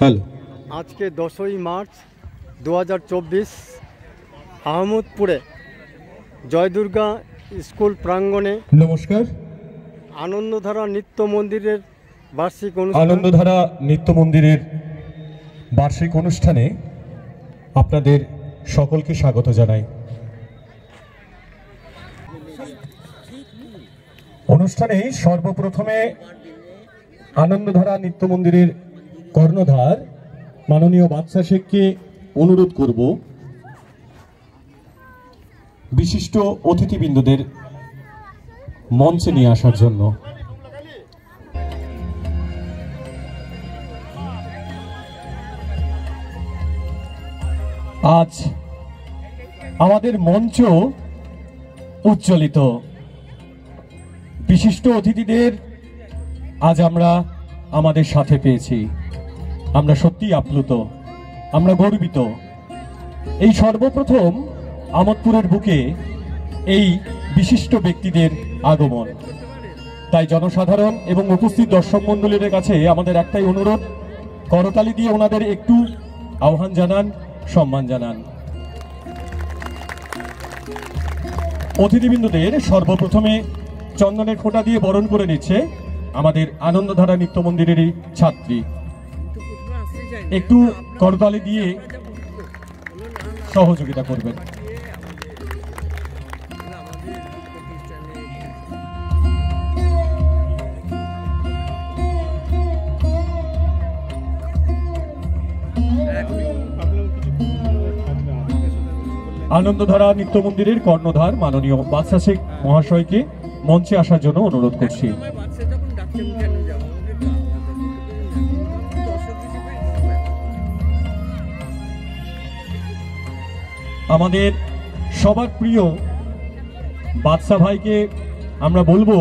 Hello. আজকে 10ই March 2024 আহমদপুরে Joydurga school প্রাঙ্গণে নমস্কার। আনন্দধারা নৃত্য মন্দিরের বার্ষিক অনুষ্ঠান আনন্দধারা নৃত্য মন্দিরের বার্ষিক অনুষ্ঠানে আপনাদের সকলকে স্বাগত জানাই। অনুষ্ঠানে সর্বপ্রথমে আনন্দধারা নৃত্য মন্দিরের কর্ণধার মাননীয় বাদশা শেখকে অনুরোধ করব বিশিষ্ট অতিথিবৃন্দদের মঞ্চে নিয়ে আসার জন্য। আজ আমাদের মঞ্চ উজ্জ্বলিত, বিশিষ্ট অতিথিদের আজ আমরা আমাদের সাথে পেয়েছি। আমরা সত্যি আপ্লুত, আমরা গর্বিত। এই সর্বপ্রথম আমোদপুরের বুকে এই বিশিষ্ট ব্যক্তিদের আগমন। তাই জনসাধারণ এবং উপস্থিত দর্শক মণ্ডলীর কাছে আমাদের একটাই অনুরোধ, করতালি দিয়ে ওনাদের একটু আহ্বান জানান, সম্মান জানান। অতিথিবৃন্দদের সর্বপ্রথমে চন্দনের ফোঁটা দিয়ে বরণ করে নিচ্ছে আমাদের আনন্দধারা নৃত্য মন্দিরেরই ছাত্রী। একটু করতালি দিয়ে সহযোগিতা করবেন। আনন্দধারা নৃত্য মন্দিরের কর্ণধার মাননীয় বাদশা শেখ মহাশয়কে মঞ্চে আসার জন্য অনুরোধ করছি। আমাদের সবার প্রিয় বাদশা ভাইকে আমরা বলবো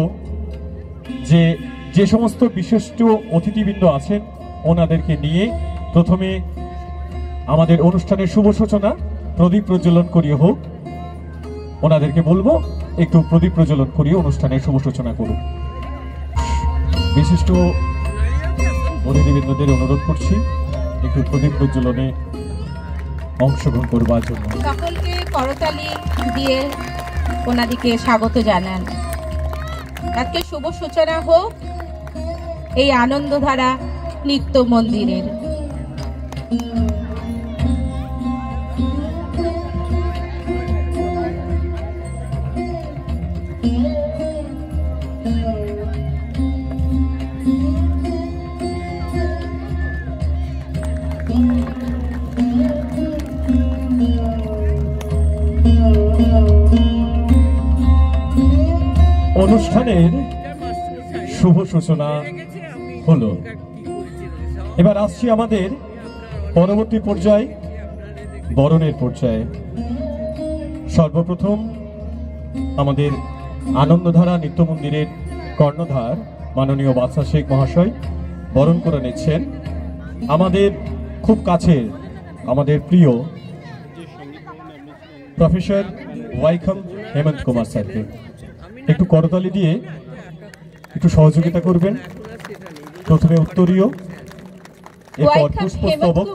যে সমস্ত বিশিষ্ট অতিথিবৃন্দ আছেন ওনাদেরকে নিয়ে প্রথমে আমাদের অনুষ্ঠানের শুভ সূচনা প্রদীপ প্রজ্বলন করিয়ে হোক। ওনাদেরকে বলবো একটু প্রদীপ প্রজ্বলন করিয়ে অনুষ্ঠানের শুভ সূচনা করুন। বিশিষ্ট অতিথিবৃন্দদের অনুরোধ করছি একটু প্রদীপ প্রজ্বলনে অংশগ্রহণ করবার জন্য। সকলকে করতালি দিয়ে ওনাদিকে স্বাগত জানান। আজকে শুভ সূচনা হোক এই আনন্দধারা নৃত্য মন্দিরের। অনুষ্ঠানের শুভ সূচনা হলো। এবার আসছি আমাদের পরবর্তী পর্যায়ে, বরণের পর্যায়ে। সর্বপ্রথম আমাদের আনন্দধারা নৃত্য মন্দিরের কর্ণধার মাননীয় বাদশা শেখ মহাশয় বরণ করে নিচ্ছেন আমাদের খুব কাছের, আমাদের প্রিয় প্রফেসর ওয়াইখাম হেমন্ত কুমার স্যারকে। একটু করতালি দিয়ে একটু সহযোগিতা করবেন। প্রথমে উত্তরীয়, এরপর পুষ্পস্তবক,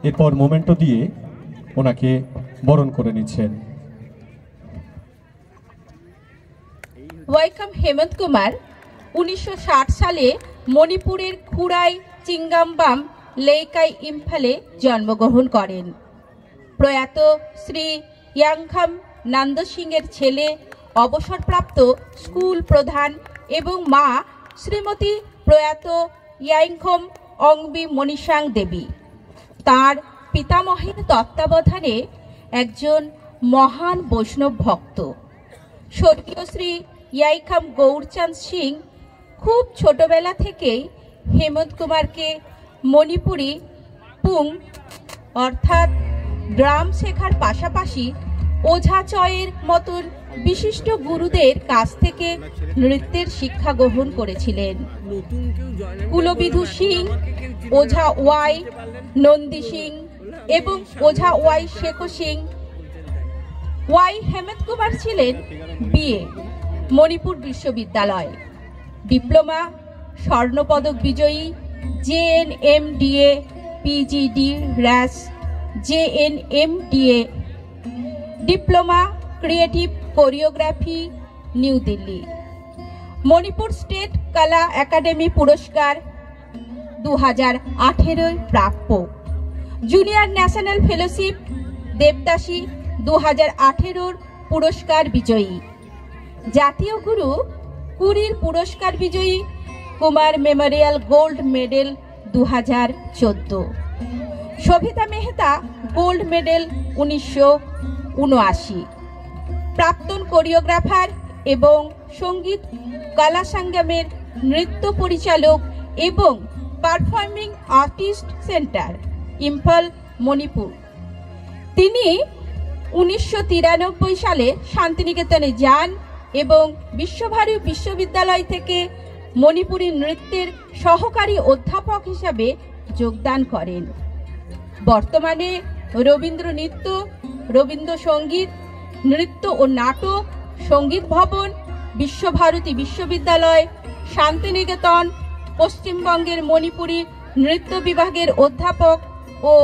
এরপর মোমেন্টো দিয়ে ওনাকে বরণ করে নিচ্ছেন। ওয়াইখাম হেমন্ত কুমার 1960 সালে মণিপুরের খুড়াই চিঙ্গামবাম লেইকাই ইম্ফলে জন্মগ্রহণ করেন। প্রয়াত শ্রী ইয়াংখাম নন্দ সিংয়ের ছেলে, অবসরপ্রাপ্ত স্কুল প্রধান এবং মা শ্রীমতী প্রয়াত ইয়াংখম অংবি মণিসাং দেবী তার পিতামহের তত্ত্বাবধানে একজন মহান বৈষ্ণব ভক্ত। স্বর্গীয় শ্রী ইয়াইখাম গৌরচাঁদ সিং খুব ছোটবেলা থেকেই হেমন্ত কুমারকে মণিপুরি পুং অর্থাৎ ড্রাম শেখার পাশাপাশি ওঝাচয়ের মতন বিশিষ্ট গুরুদের কাছ থেকে নৃত্যের শিক্ষা গ্রহণ করেছিলেন। কুলবিধু সিং, ওঝা ওয়াই নন্দী সিং এবং ওঝা ওয়াই শেখ সিং। ওয়াই হেমন্ত কুমার ছিলেন বিএ মণিপুর বিশ্ববিদ্যালয়, ডিপ্লোমা, স্বর্ণপদক বিজয়ী JNMDA PGD RAS JNMDA diploma creative choreography new Delhi. Manipur state কলা একাডেমি পুরস্কার 2018 প্রাপ্য। জুনিয়র ন্যাশনাল ফেলোশিপ দেবদাসী 2018 পুরস্কার বিজয়ী। জাতীয় গুরু কুড়ির পুরস্কার বিজয়ী Kumar memorial gold medal 2014। Sabita Mehta gold medal 1979। প্রাক্তন কোরিওগ্রাফার এবং সঙ্গীত কলা সঙ্গমের নৃত্য পরিচালক এবং performing artist centre Imphal Manipur. তিনি 1993 সালে শান্তিনিকেতনে যান এবং বিশ্বভারতী বিশ্ববিদ্যালয় থেকে মণিপুরী নৃত্যের সহকারী অধ্যাপক হিসাবে যোগদান করেন। বর্তমানে রবীন্দ্র নৃত্য, রবীন্দ্র সঙ্গীত, নৃত্য ও নাটক, সঙ্গীত ভবন, বিশ্বভারতী বিশ্ববিদ্যালয়, শান্তিনিকেতন, পশ্চিমবঙ্গের মণিপুরী নৃত্য বিভাগের অধ্যাপক ও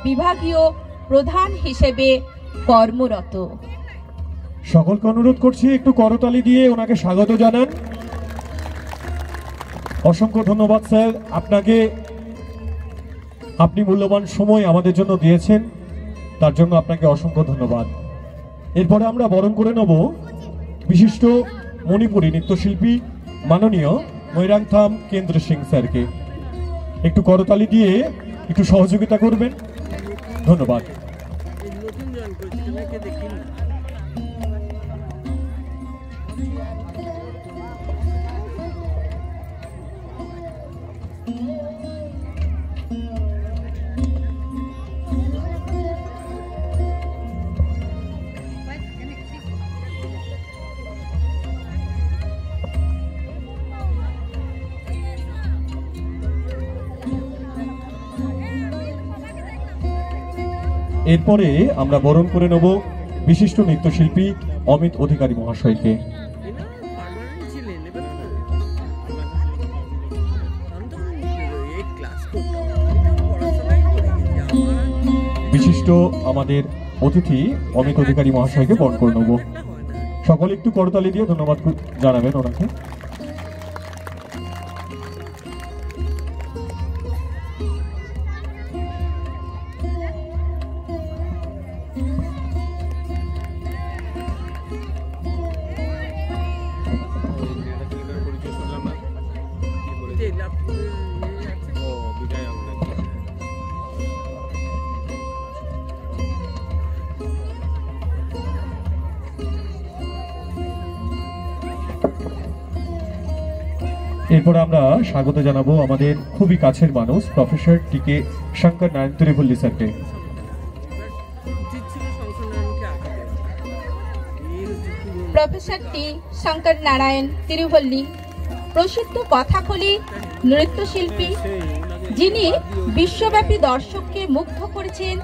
বিভাগীয় প্রধান হিসেবে কর্মরত। সকলকে অনুরোধ করছি একটু করতালি দিয়ে ওনাকে স্বাগত জানান। অসংখ্য ধন্যবাদ স্যার আপনাকে, আপনি মূল্যবান সময় আমাদের জন্য দিয়েছেন, তার জন্য আপনাকে অসংখ্য ধন্যবাদ। এরপরে আমরা বরণ করে নেব বিশিষ্ট মণিপুরী নৃত্যশিল্পী মাননীয় মৈরাংথাম কেন্দ্র সিং স্যারকে। একটু করতালি দিয়ে একটু সহযোগিতা করবেন, ধন্যবাদ। এরপরে আমরা বরণ করে নেব বিশিষ্ট নৃত্যশিল্পী অমিত অধিকারী মহাশয়কে। বিশিষ্ট আমাদের অতিথি অমিত অধিকারী মহাশয়কে বরণ করে নেব। সকলে একটু করতালি দিয়ে ধন্যবাদ জানাবেন ওনাকে। এরপরে আমরা স্বাগত জানাবো আমাদের খুবই কাছের মানুষ প্রফেসর টিকে শঙ্কর নারায়ণ তিরুভল্লি স্যারকে। প্রফেসর টি শঙ্কর নারায়ণ তিরুভল্লি প্রসিদ্ধ কথাকলি নৃত্যশিল্পী, যিনি বিশ্বব্যাপী দর্শককে মুগ্ধ করেছেন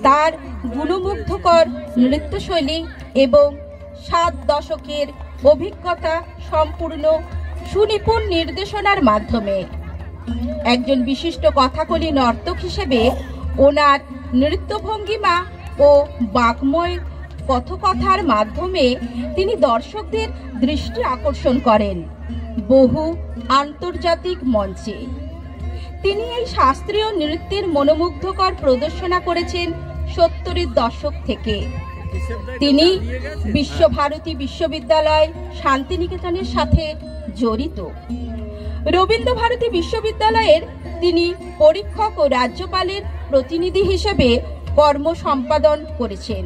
তার গুণমুগ্ধকর নৃত্যশৈলী এবং 7 দশকের অভিজ্ঞতা সম্পূর্ণ সুনিপুণ নির্দেশনার মাধ্যমে। একজন বিশিষ্ট কথাকলি নর্তক হিসেবে ওনার নৃত্যভঙ্গিমা ও বাগ্ময় কথকথার মাধ্যমে তিনি দর্শকদের দৃষ্টি আকর্ষণ করেন বহু আন্তর্জাতিক মঞ্চে। তিনি এই শাস্ত্রীয় নৃত্যের মনোমুগ্ধকর প্রদর্শনা করেছেন 70-এর দশক থেকে। তিনি বিশ্বভারতী বিশ্ববিদ্যালয় শান্তিনিকেতনের সাথে জড়িত। রবীন্দ্রভারতী বিশ্ববিদ্যালয়ের তিনি পরীক্ষক ও রাজ্যপালের প্রতিনিধি হিসেবে কর্ম সম্পাদন করেছেন।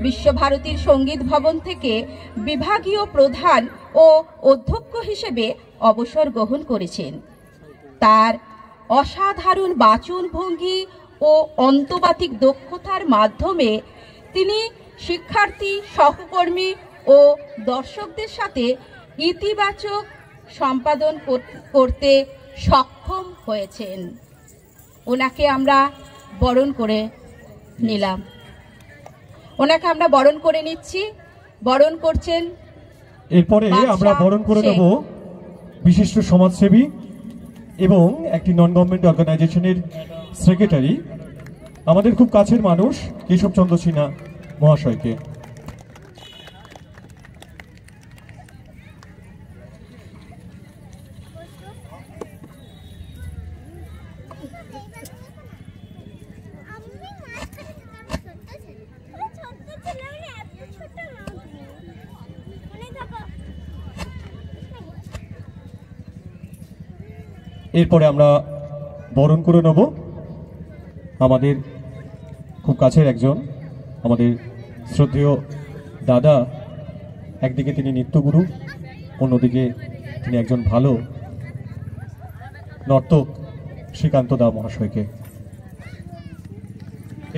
বিশ্বভারতীর সঙ্গীত ভবন থেকে বিভাগীয় প্রধান ও অধ্যক্ষ হিসেবে অবসর গ্রহণ করেছেন। তার অসাধারণ বাচন ভঙ্গি ও অন্তবাতিক দক্ষতার মাধ্যমে তিনি শিক্ষার্থী, সহকর্মী ও দর্শকদের সাথে ইতিবাচক সম্পাদন করতে সক্ষম হয়েছেন। ওনাকে আমরা বরণ করে নিলাম, ওনাকে আমরা বরণ করে নিচ্ছি। বরণ করছেন এরপরে আমরা বরণ করে নেব বিশিষ্ট সমাজসেবী এবং একটি নন গভর্নমেন্ট অর্গানাইজেশনের সেক্রেটারি, আমাদের খুব কাছের মানুষ কেশবচন্দ্র সিনহা মহাশয়কে। এরপরে আমরা বরণ করে নেব আমাদের খুব কাছের একজন, আমাদের শ্রদ্ধেয় দাদা। একদিকে তিনি নৃত্যগুরু, অন্যদিকে তিনি একজন ভালো নর্তক, শ্রীকান্ত দা মহাশয়কে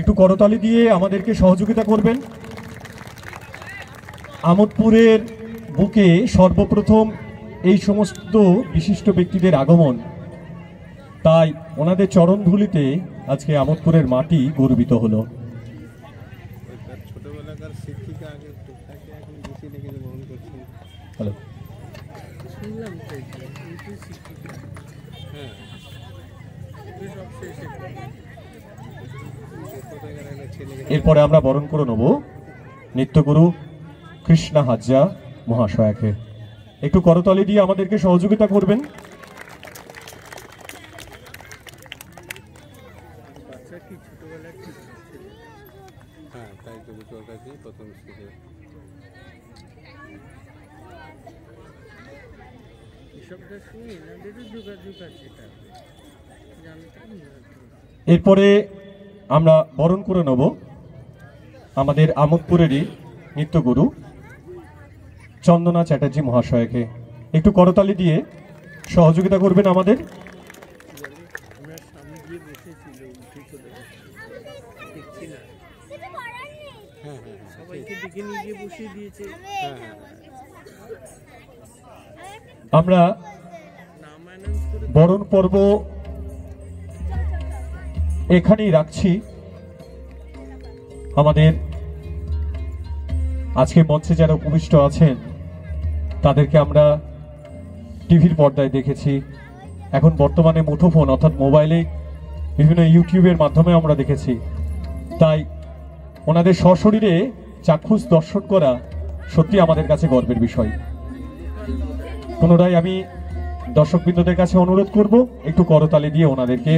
একটু করতালি দিয়ে আমাদেরকে সহযোগিতা করবেন। আমোদপুরের বুকে সর্বপ্রথম এই সমস্ত বিশিষ্ট ব্যক্তিদের আগমন, তাই ওনাদের চরণ ধুলিতে আজকে আমোদপুরের মাটি গর্বিত হলো। ছোটবেলাকার শিক্ষিকা আগে এখন বেশি দেখে বহন করছেন। হ্যালো, শুনলাম তো শিক্ষিকা, হ্যাঁ সব শেষে। এরপরে আমরা বরণ করে নেব নৃত্যগুরু কৃষ্ণা হাজরা মহাশয়াকে। একটু করতালি দিয়ে আমাদেরকে সহযোগিতা করবেন। বাচ্চা কি ছোটবেলায় কি হ্যাঁ তাই তো বুঝতে পারছি প্রথম শিখে এসবটা শুনি না, দেখে যোগাযোগ আছে, এটা জানতাম না। এরপরে আমরা বরণ করে নেব আমাদের আমোদপুরেরই নৃত্যগুরু চন্দনা চ্যাটার্জি মহাশয়কে। একটু করতালি দিয়ে সহযোগিতা করবেন আমাদের। আমরা সামনে গিয়ে বসেছিল, উঠে চলে গেছে, দেখছি না। হ্যাঁ হ্যাঁ সবাইকে ডেকে নিয়ে গিয়ে বসিয়ে দিয়েছে। হ্যাঁ হ্যাঁ আমরা নাম অ্যানাউন্স করে বরণ পর্ব এখানেই রাখছি। আমাদের আজকে মঞ্চে যারা উপবিষ্ট আছেন তাদেরকে আমরা টিভির পর্দায় দেখেছি, এখন বর্তমানে মুঠোফোন অর্থাৎ মোবাইলে বিভিন্ন ইউটিউবের মাধ্যমে আমরা দেখেছি। তাই ওনাদের সশরীরে চাক্ষুষ দর্শন করা সত্যি আমাদের কাছে গর্বের বিষয়। পুনরায় আমি দর্শকবৃন্দদের কাছে অনুরোধ করব একটু করতালি দিয়ে ওনাদেরকে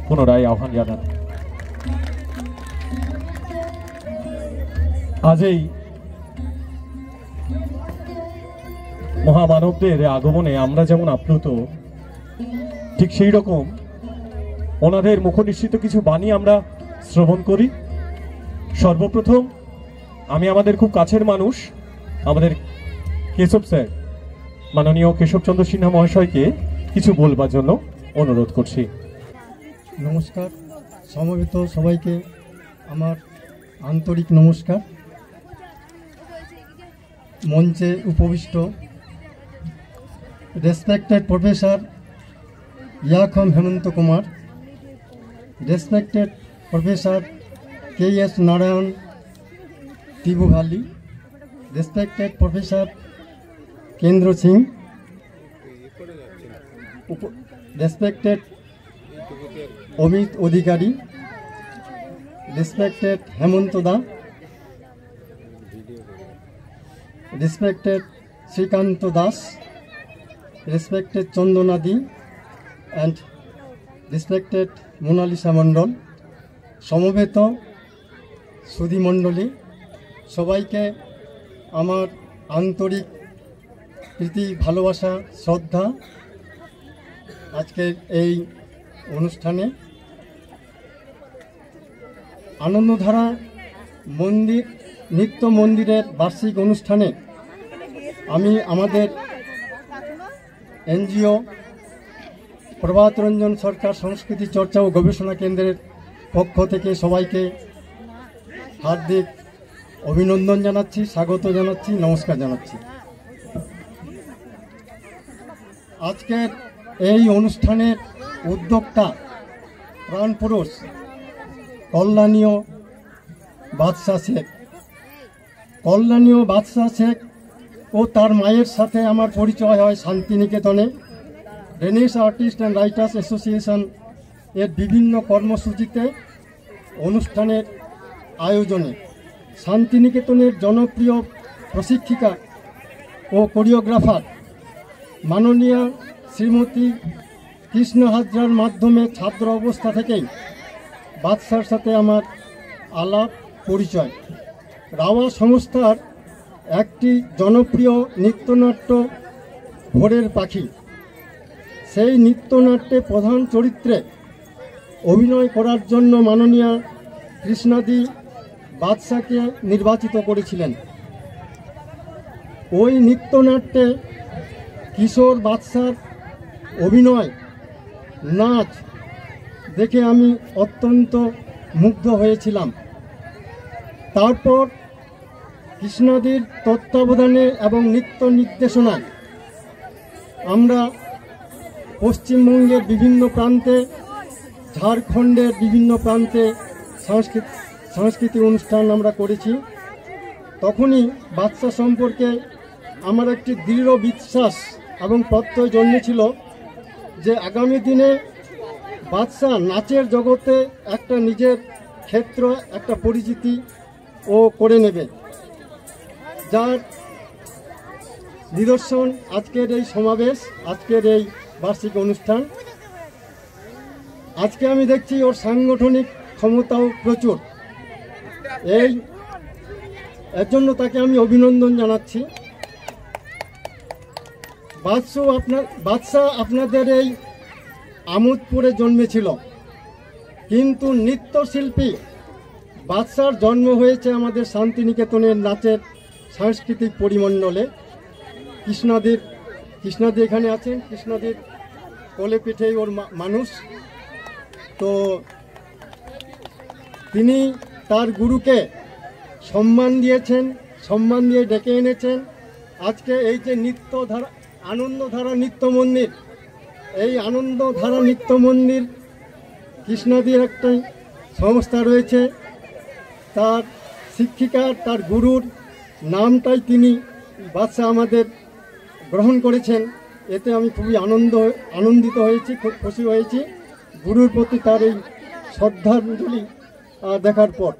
পুনরায় আহ্বান জানান। আজ এই মহামানবদের আগমনে আমরা যেমন আপ্লুত, ঠিক সেই রকম ওনাদের মুখনিসৃত কিছু বাণী আমরা শ্রবণ করি। সর্বপ্রথম আমি আমাদের খুব কাছের মানুষ, আমাদের কেশব স্যার, মাননীয় কেশবচন্দ্র সিনহা মহাশয়কে কিছু বলবার জন্য অনুরোধ করছি। নমস্কার, সমবেত সবাইকে আমার আন্তরিক নমস্কার। মঞ্চে উপবিষ্ট respected professor Yaikhom Hemanta Kumar, respected professor K.S. Narayan তিবুভালি, respected professor Kendra Singh, respected Amit Adhikari, respected Hemanta da, respected Shrikanta Das, respected Chandana di and respected Monalisa Mandal, সমবেত সুধী মণ্ডলী, সবাইকে আমার আন্তরিক প্রীতি, ভালোবাসা, শ্রদ্ধা। আজকের এই অনুষ্ঠানে আনন্দধারা মন্দির নিত্য মন্দিরের বার্ষিক অনুষ্ঠানে আমি আমাদের এনজিও প্রভাত রঞ্জন সরকার সংস্কৃতি চর্চা ও গবেষণা কেন্দ্রের পক্ষ থেকে সবাইকে হার্দিক অভিনন্দন জানাচ্ছি, স্বাগত জানাচ্ছি, নমস্কার জানাচ্ছি। আজকের এই অনুষ্ঠানের উদ্যোক্তা প্রাণপুরুষ কল্যাণীয় বাদশাহ শেখ। কল্যাণীয় বাদশাহ শেখ ও তার মায়ের সাথে আমার পরিচয় হয় শান্তিনিকেতনে। Danish artist and writers association এর বিভিন্ন কর্মসূচিতে অনুষ্ঠানের আয়োজনে শান্তিনিকেতনের জনপ্রিয় প্রশিক্ষিকা ও কোরিওগ্রাফার মাননীয়া শ্রীমতী কৃষ্ণ হাজরার মাধ্যমে ছাত্র অবস্থা থেকেই বাদশার সাথে আমার আলাপ পরিচয়। রাওয়া সংস্থার একটি জনপ্রিয় নৃত্যনাট্য ভোরের পাখি, সেই নৃত্যনাট্যে প্রধান চরিত্রে অভিনয় করার জন্য মাননীয়া কৃষ্ণাদি বাদশাকে নির্বাচিত করেছিলেন। ওই নৃত্যনাট্যে কিশোর বাদশার অভিনয়, নাচ দেখে আমি অত্যন্ত মুগ্ধ হয়েছিলাম। তারপর কৃষ্ণাদির তত্ত্বাবধানে এবং নৃত্য নির্দেশনায় আমরা পশ্চিমবঙ্গের বিভিন্ন প্রান্তে, ঝাড়খণ্ডের বিভিন্ন প্রান্তে সাংস্কৃতিক অনুষ্ঠান আমরা করেছি। তখনই বাদশা সম্পর্কে আমার একটি দৃঢ় বিশ্বাস এবং প্রত্যয় জন্মেছিল যে আগামী দিনে বাদশা নাচের জগতে একটা নিজের ক্ষেত্র, একটা পরিচিতি ও করে নেবে, যার নিদর্শন আজকের এই সমাবেশ, আজকের এই বার্ষিক অনুষ্ঠান। আজকে আমি দেখছি ওর সাংগঠনিক ক্ষমতাও প্রচুর। এর জন্য তাকে আমি অভিনন্দন জানাচ্ছি। বাদশা আপনাদের এই আমোদপুরে জন্মেছিল, কিন্তু নৃত্যশিল্পী বাদশার জন্ম হয়েছে আমাদের শান্তিনিকেতনের নাচের সাংস্কৃতিক পরিমণ্ডলে। কৃষ্ণাদি এখানে আছেন, কৃষ্ণাদির কোলে পিঠেই ওর মানুষ। তো তিনি তার গুরুকে সম্মান দিয়েছেন, সম্মান দিয়ে ডেকে এনেছেন। আজকে এই যে নৃত্যধারা, আনন্দধারা নৃত্য মন্দির, এই আনন্দধারা নৃত্য মন্দির কৃষ্ণাদির একটাই সংস্থা রয়েছে। তার শিক্ষিকা, তার গুরুর নামটাই তিনি বাদশা আমাদের গ্রহণ করেছেন। এতে আমি খুবই আনন্দিত হয়েছি, খুব খুশি হয়েছি গুরুর প্রতি তার এই শ্রদ্ধাঞ্জলি দেখার পর।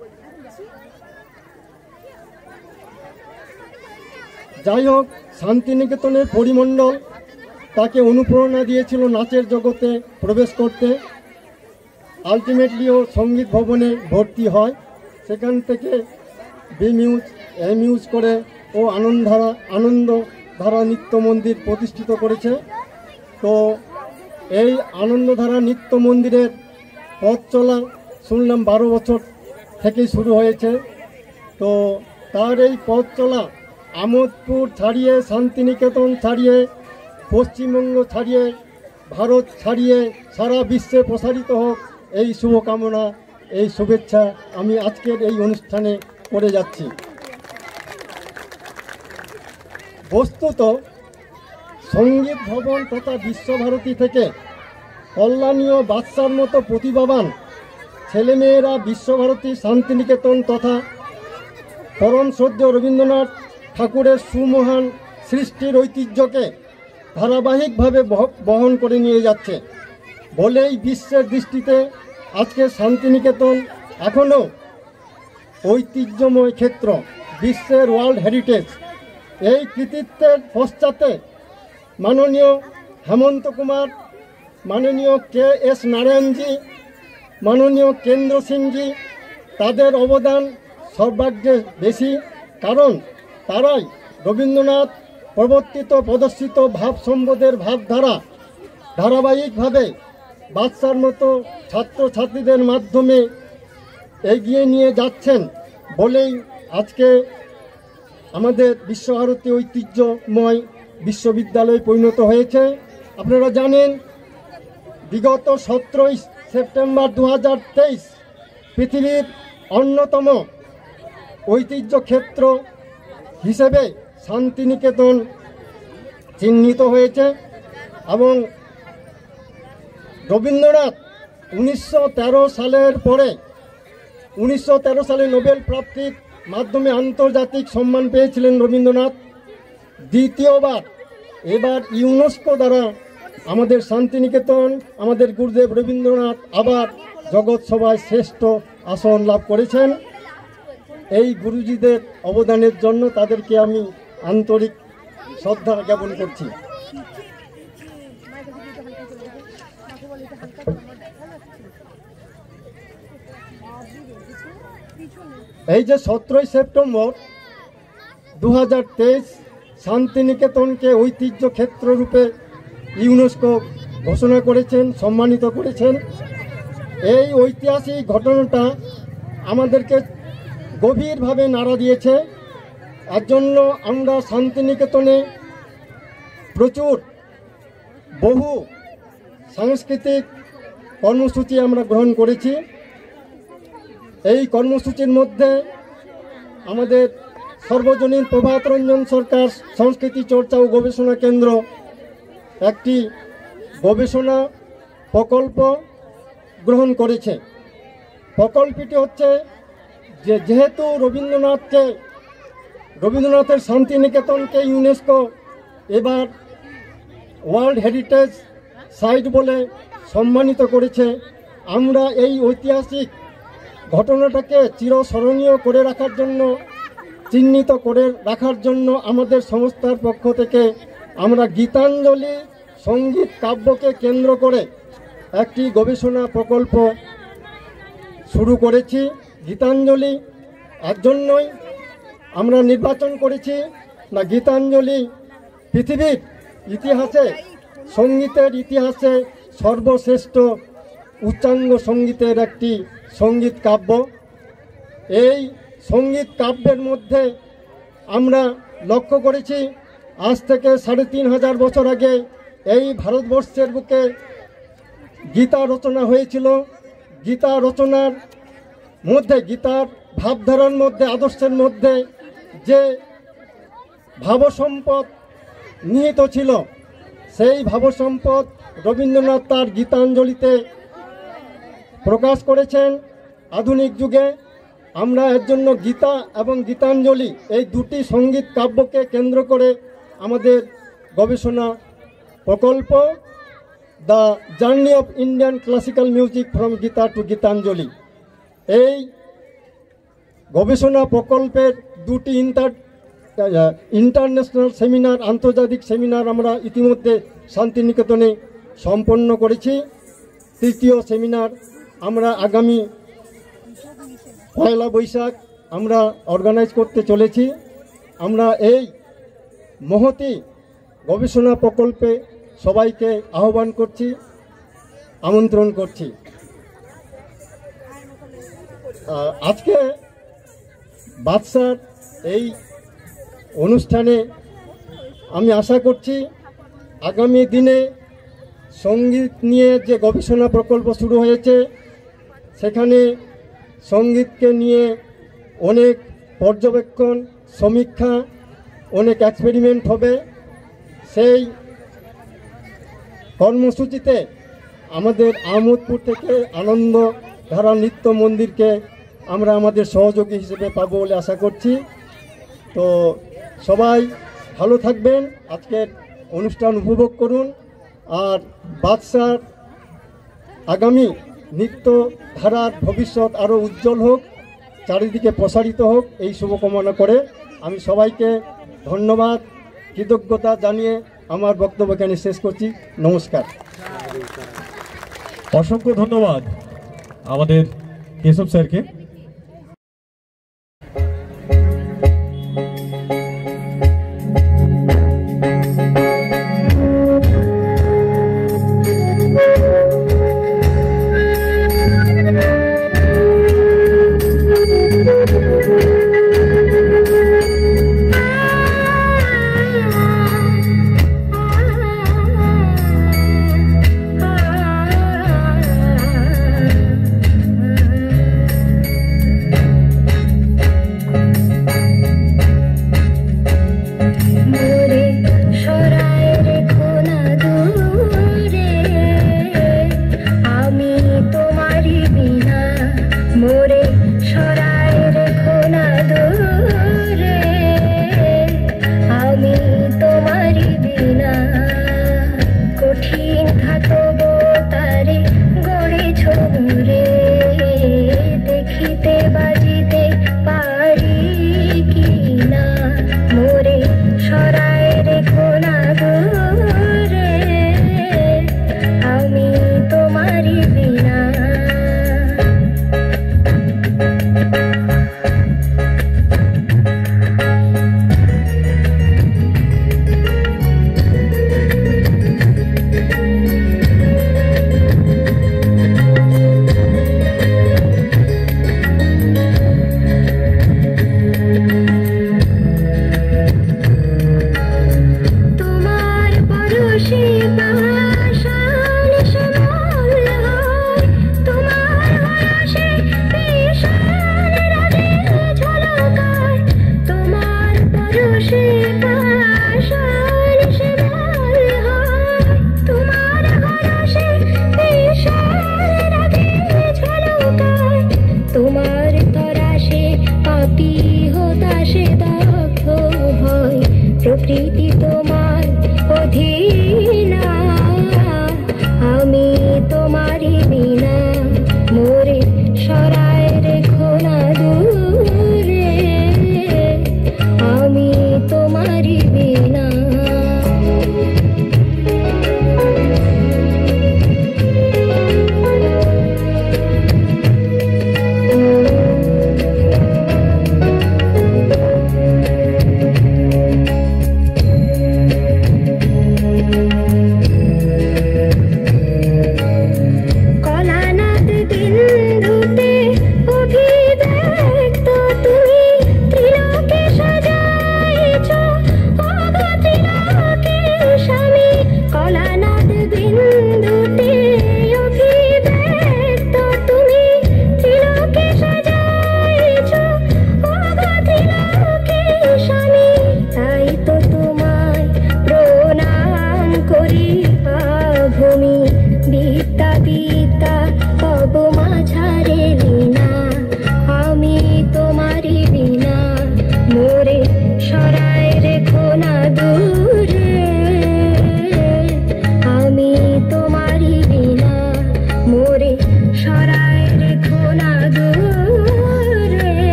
যাই হোক, শান্তিনিকেতনের পরিমণ্ডল তাকে অনুপ্রেরণা দিয়েছিল নাচের জগতে প্রবেশ করতে। আলটিমেটলি ও সঙ্গীত ভবনে ভর্তি হয়, সেখান থেকে এমিউজ করে ও আনন্দধারা নৃত্য মন্দির প্রতিষ্ঠিত করেছে। তো এই আনন্দধারা নৃত্য মন্দিরের পথ চলা শুনলাম 12 বছর থেকেই শুরু হয়েছে। তো তার এই পথ চলা আমোদপুর ছাড়িয়ে, শান্তিনিকেতন ছাড়িয়ে, পশ্চিমবঙ্গ ছাড়িয়ে, ভারত ছাড়িয়ে সারা বিশ্বে প্রসারিত হোক, এই শুভকামনা, এই শুভেচ্ছা আমি আজকের এই অনুষ্ঠানে করে যাচ্ছি। বস্তুত সঙ্গীত ভবন তথা বিশ্বভারতী থেকে কল্যাণীয় বাদশার মতো প্রতিভাবান ছেলেমেয়েরা বিশ্বভারতী, শান্তিনিকেতন তথা পরম শ্রদ্ধেয় রবীন্দ্রনাথ ঠাকুরের সুমহান সৃষ্টির ঐতিহ্যকে ধারাবাহিকভাবে বহন করে নিয়ে যাচ্ছে বলেই বিশ্বের দৃষ্টিতে আজকে শান্তিনিকেতন এখনও ঐতিহ্যময় ক্ষেত্র, বিশ্বের ওয়ার্ল্ড হেরিটেজ। এই কৃতিত্বের পশ্চাতে মাননীয় হেমন্ত কুমার, মাননীয় KS নারায়ণজি, মাননীয় কেন্দ্র সিংজি, তাদের অবদান সর্বাগ্রে বেশি। কারণ তারাই রবীন্দ্রনাথ প্রদর্শিত ভাবসম্পদের ভাবধারা ধারাবাহিকভাবে বাদশার মতো ছাত্রছাত্রীদের মাধ্যমে এগিয়ে নিয়ে যাচ্ছেন বলেই আজকে আমাদের বিশ্বভারতী ঐতিহ্যময় বিশ্ববিদ্যালয়ে পরিণত হয়েছে। আপনারা জানেন, বিগত 17 সেপ্টেম্বর 2023 পৃথিবীর অন্যতম ঐতিহ্য ক্ষেত্র হিসেবে শান্তিনিকেতন চিহ্নিত হয়েছে। এবং রবীন্দ্রনাথ 1913 সালের পরে 1913 সালে নোবেল প্রাপ্তির মাধ্যমে আন্তর্জাতিক সম্মান পেয়েছিলেন রবীন্দ্রনাথ। দ্বিতীয়বার এবার ইউনেস্কো দ্বারা আমাদের শান্তিনিকেতন, আমাদের গুরুদেব রবীন্দ্রনাথ আবার জগৎ সভায় শ্রেষ্ঠ আসন লাভ করেছেন। এই গুরুজিদের অবদানের জন্য তাদেরকে আমি আন্তরিক শ্রদ্ধা জ্ঞাপন করছি। এই যে 17ই সেপ্টেম্বর 2023 শান্তিনিকেতনকে ঐতিহ্য ক্ষেত্র রূপে ইউনেস্কো ঘোষণা করেছেন, সম্মানিত করেছেন। এই ঐতিহাসিক ঘটনাটা আমাদেরকে গভীরভাবে নাড়া দিয়েছে। এর জন্য আমরা শান্তিনিকেতনে প্রচুর বহু সাংস্কৃতিক কর্মসূচি আমরা গ্রহণ করেছি। এই কর্মসূচির মধ্যে আমাদের সর্বজনীন প্রভাত রঞ্জন সরকার সংস্কৃতি চর্চা ও গবেষণা কেন্দ্র একটি গবেষণা প্রকল্প গ্রহণ করেছে। প্রকল্পটি হচ্ছে যেহেতু রবীন্দ্রনাথের শান্তিনিকেতনকে ইউনেস্কো এবার ওয়ার্ল্ড হেরিটেজ সাইট বলে সম্মানিত করেছে, আমরা এই ঐতিহাসিক ঘটনাটাকে চিরস্মরণীয় করে রাখার জন্য, চিহ্নিত করে রাখার জন্য আমাদের সংস্থার পক্ষ থেকে আমরা গীতাঞ্জলি সঙ্গীত কাব্যকে কেন্দ্র করে একটি গবেষণা প্রকল্প শুরু করেছি। গীতাঞ্জলি এর জন্যই আমরা নির্বাচন করেছি না, গীতাঞ্জলি পৃথিবীর ইতিহাসে, সঙ্গীতের ইতিহাসে সর্বশ্রেষ্ঠ উচ্চাঙ্গ সঙ্গীতের একটি সঙ্গীত কাব্য। এই সঙ্গীত কাব্যের মধ্যে আমরা লক্ষ্য করেছি আজ থেকে 3500 বছর আগে এই ভারতবর্ষের বুকে গীতা রচনা হয়েছিল। গীতা রচনার মধ্যে, গীতার ভাবধারার মধ্যে, আদর্শের মধ্যে যে ভাবসম্পদ নিহিত ছিল, সেই ভাবসম্পদ রবীন্দ্রনাথ তার গীতাঞ্জলিতে প্রকাশ করেছেন। আধুনিক যুগে আমরা এর জন্য গীতা এবং গীতাঞ্জলি এই দুটি সঙ্গীত কাব্যকে কেন্দ্র করে আমাদের গবেষণা প্রকল্প the journey of Indian classical music from Gita to Gitanjali, এই গবেষণা প্রকল্পের দুটি ইন্টারন্যাশনাল সেমিনার, আন্তর্জাতিক সেমিনার আমরা ইতিমধ্যে শান্তিনিকেতনে সম্পন্ন করেছি। তৃতীয় সেমিনার আমরা আগামী 1 বৈশাখ আমরা অর্গানাইজ করতে চলেছি। আমরা এই মহতী গবেষণা প্রকল্পে সবাইকে আহ্বান করছি, আমন্ত্রণ করছি। আজকে বাদশার এই অনুষ্ঠানে আমি আশা করছি আগামী দিনে সঙ্গীত নিয়ে যে গবেষণা প্রকল্প শুরু হয়েছে, সেখানে সঙ্গীতকে নিয়ে অনেক পর্যবেক্ষণ, সমীক্ষা, অনেক এক্সপেরিমেন্ট হবে। সেই কর্মসূচিতে আমাদের আহমদপুর থেকে আনন্দধারা নৃত্য মন্দিরকে আমরা আমাদের সহযোগী হিসেবে পাবো বলে আশা করছি। তো সবাই ভালো থাকবেন, আজকের অনুষ্ঠান উপভোগ করুন, আর বাদশার আগামী নৃত্য ধারার ভবিষ্যৎ আরও উজ্জ্বল হোক, চারিদিকে প্রসারিত হোক, এই শুভকামনা করে আমি সবাইকে ধন্যবাদ, কৃতজ্ঞতা জানিয়ে আমার বক্তব্য এখানে শেষ করছি। নমস্কার। অসংখ্য ধন্যবাদ আমাদের কেশব স্যারকে।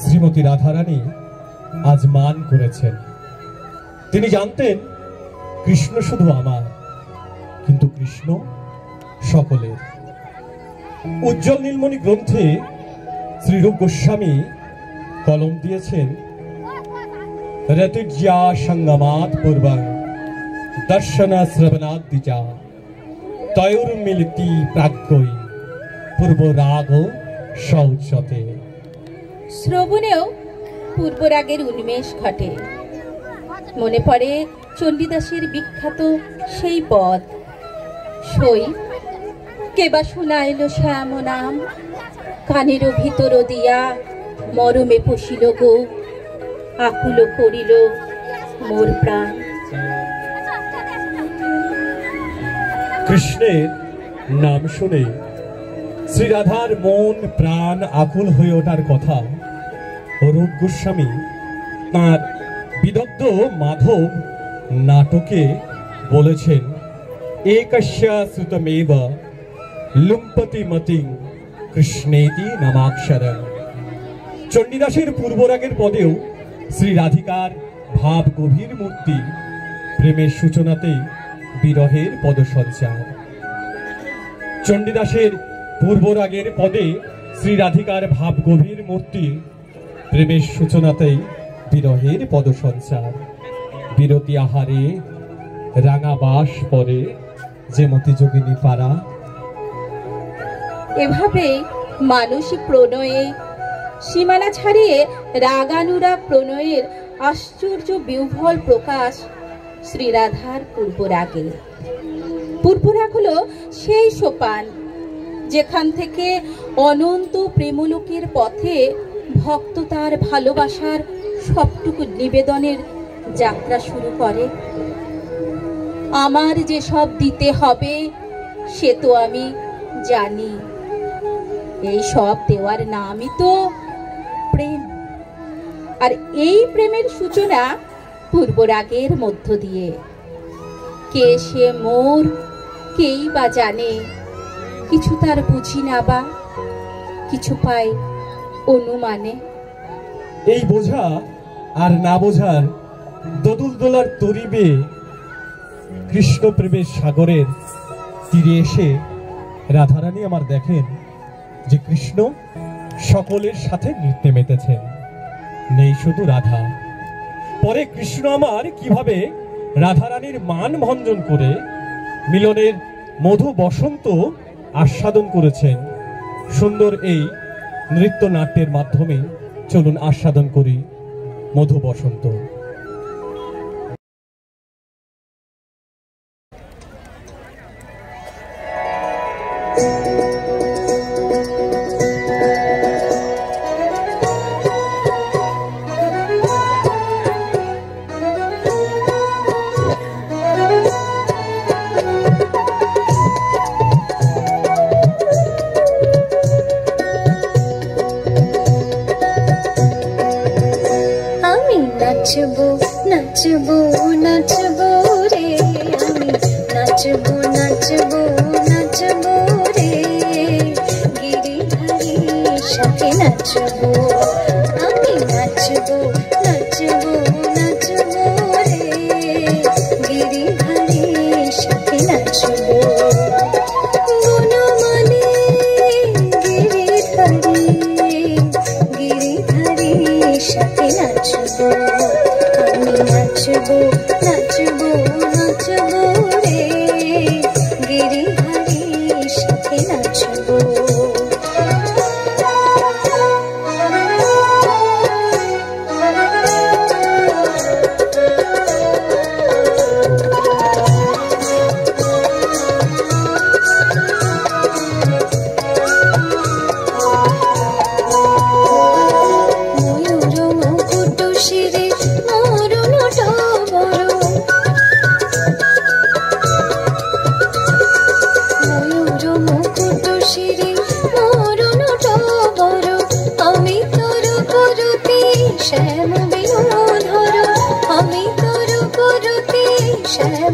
শ্রীমতী রাধারানী আজ মান করেছেন। তিনি জানতেন কৃষ্ণ শুধু আমার, কিন্তু কৃষ্ণ সকলের। উজ্জ্বল নীলমণি গ্রন্থে শ্রীরূপ গোস্বামী কলম দিয়েছেন, রতিজ্ঞা সঙ্গমাৎ পূর্বং দর্শন শ্রবণাদ্বিজা তয়োর্মিলিতি প্রাজ্ঞৈ পূর্ব রাগ শৌচতে। শ্রবণেও পূর্বরাগের উন্মেষ ঘটে। মনে পড়ে চণ্ডীদাসের বিখ্যাত সেই পদ, সই কেবা শুনাইল শ্যাম নাম, কানের ভিতর দিয়া মরমে পশিল গো, আকুল করিল মোর প্রাণ। কৃষ্ণের নাম শুনে শ্রীরাধার মন প্রাণ আকুল হয়ে ওঠার কথা রূপ গোস্বামী তাঁর বিদগ্ধ মাধব নাটকে বলেছেন, একস্যা শ্রুতমেব লুম্পতি মতিং কৃষ্ণেতি নামাক্ষরং। চণ্ডীদাসের পূর্বরাগের পদেও শ্রী রাধিকার ভাব গভীর মূর্তি, প্রেমের সূচনাতেই বিরহের পদসঞ্চার। চণ্ডীদাসের পূর্বরাগের পদে শ্রী রাধিকার ভাব গভীর মূর্তি, প্রেমের সূচনাতেই বিরহের পদসঞ্চার। বিরতি আহারে রাঙা বাস পরে যে মতি যোগিনী পারা। এভাবেই মানসিক প্রণয়ে সীমানা ছাড়িয়ে রাগানুরাগ প্রণয়ের আশ্চর্য বিহ্বল প্রকাশ শ্রীরাধার পূর্বরাগে। পূর্বরাগ হলো সেই সোপান যেখান থেকে অনন্ত প্রেমলোকের পথে ভক্ত তার ভালোবাসার সবটুকু নিবেদনের যাত্রা শুরু করে। আমার যে সব দিতে হবে সে তো আমি জানি, এই সব দেওয়ার নামই তো প্রেম। আর এই প্রেমের সূচনা পূর্বরাগের মধ্য দিয়ে। কে সে মোর, কেই বা জানে, কিছু তার বুঝি না বা কিছু পাই অনুমানে। এই বোঝা আর না বোঝার দোদুল দোলার তরিবে কৃষ্ণ প্রেমের সাগরের তীরে এসে রাধারানী আমার দেখেন যে কৃষ্ণ সকলের সাথে নৃত্যে মেতেছেন, নেই শুধু রাধা। পরে কৃষ্ণ আমার কিভাবে রাধারানীর মান ভঞ্জন করে মিলনের মধু বসন্ত আস্বাদন করেছেন, সুন্দর এই নৃত্য নাট্যের মাধ্যমে চলুন আস্বাদন করি মধু বসন্ত। নাচবো নাচবো নাচবো রে, আমি নাচবো নাচবো নাচবো রে, গিরিধারী সাথে নাচবো। আমি নাচবো নাচবো নাচবো রে, গিরিধারী সাথে নাচবো। বনমালী গিরিধারী, গিরিধারী সাথে নাচবো। নাচবো নাচবো নাচবো রে, গিরিধারীর সাথে নাচবো। শ্যাম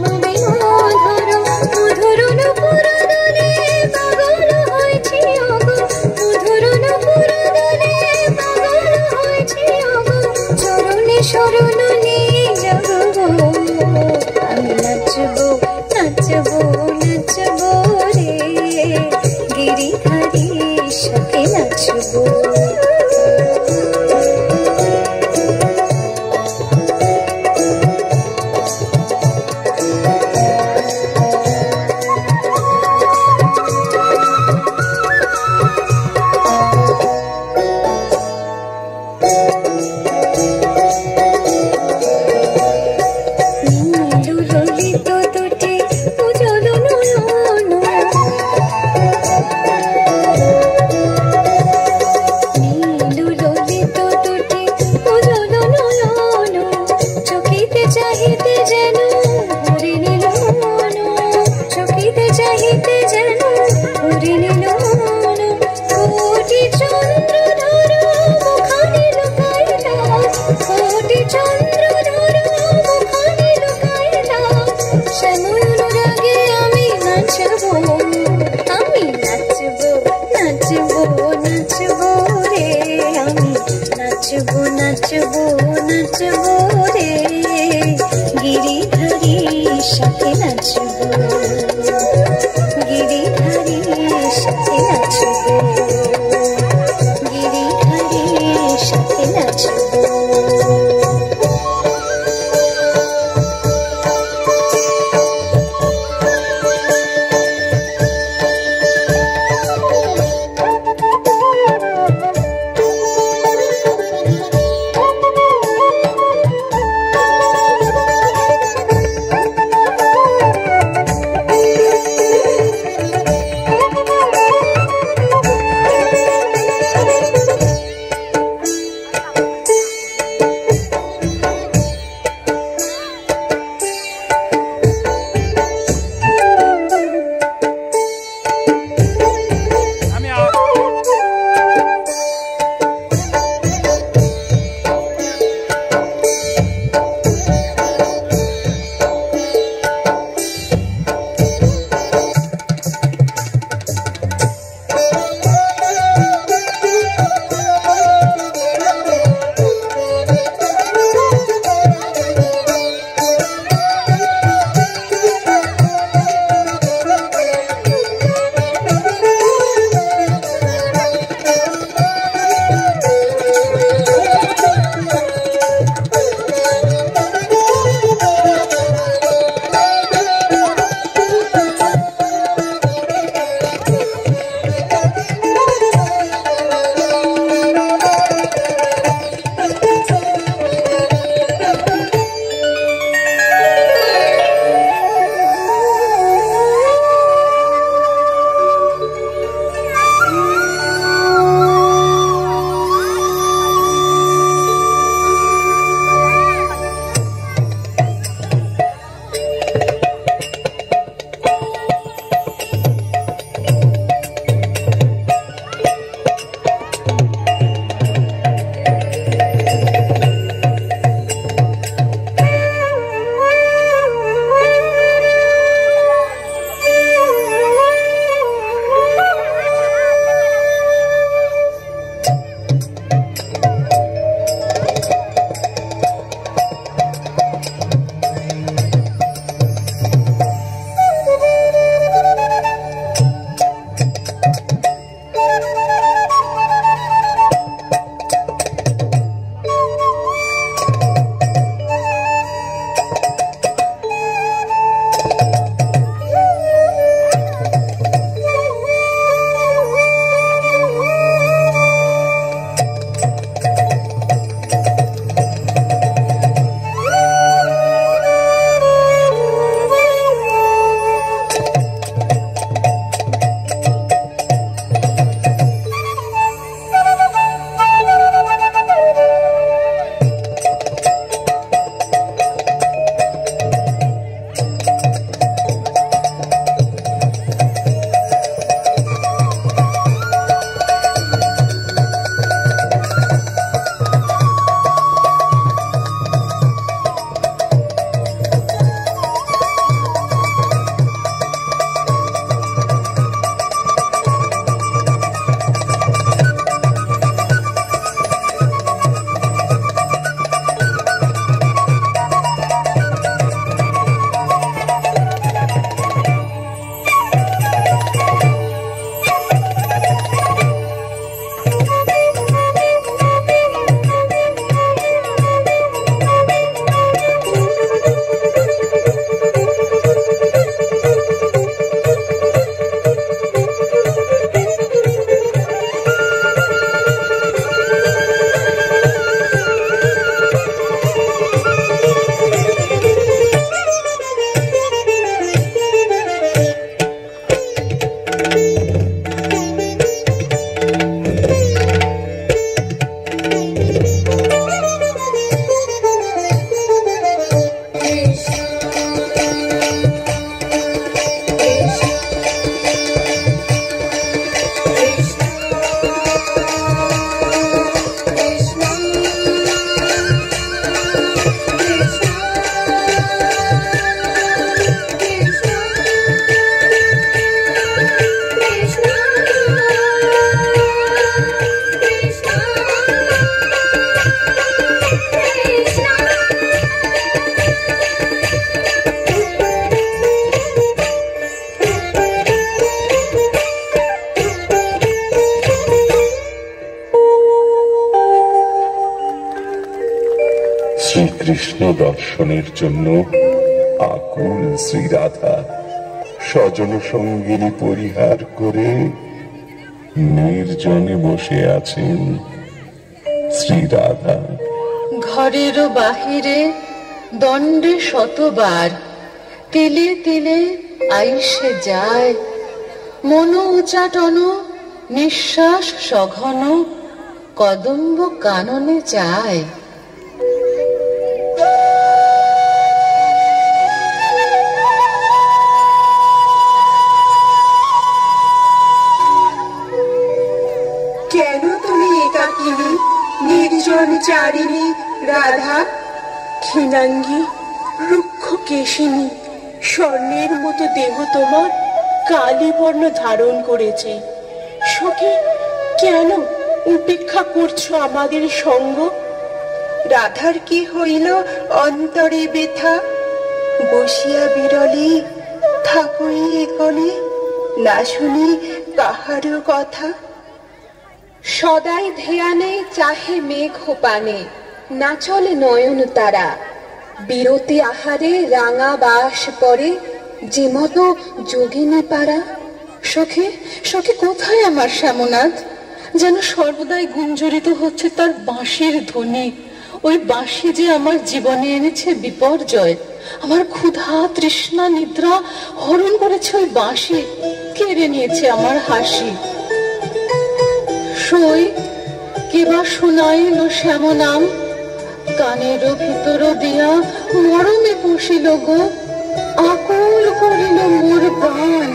নাচবো রে গিরিধারীর সাথে নাচবো গিরিধারীর সাথে নাচবো গিরিধারীর সাথে নাচবো কৃষ্ণ দর্শনের জন্য আকুল শ্রীরাধা স্বজন সঙ্গিনী পরিহার করে নির্জনে বসে আছেন। শ্রীরাধা ঘরেরও বাহিরে দণ্ডে শতবার তিলে তিলে আইসে যায়, মন উচাটন নিঃশ্বাস সঘন কদম্ব কাননে যায়। কেন তুমি একাকিনী নির্জন চারিণী রাধা? ক্ষীণাঙ্গী রুক্ষ কেশিনী স্বর্ণের মতো দেহ তোমার কালীবর্ণ ধারণ করেছে। সখী কেন উপেক্ষা করছো আমাদের সঙ্গ? রাধার কি হইল অন্তরে ব্যথা? বসিয়া বিরলে থাকুই একলে, না শুনি কাহারও কথা। সদাই ধ্যানে চাহে মেঘ পানে, না চলে নয়ন তারা। বিরতি আহারে রাঙা বাস পরে, যে মতো যোগিনী পারা। সখী সখী কোথায় আমার শ্যামনাথ? যেন সর্বদাই গুঞ্জরিত হচ্ছে তার বাঁশির ধ্বনি। ওই বাঁশি যে আমার জীবনে এনেছে বিপর্যয়। আমার ক্ষুধা তৃষ্ণা নিদ্রা হরণ করেছে ওই বাঁশি, কেড়ে নিয়েছে আমার হাসি। সই কেবা শোনাইল শ্যামনাম, কানের ভিতর দিয়া মরমে বসিল গো, আকুল করিল মোর প্রাণ।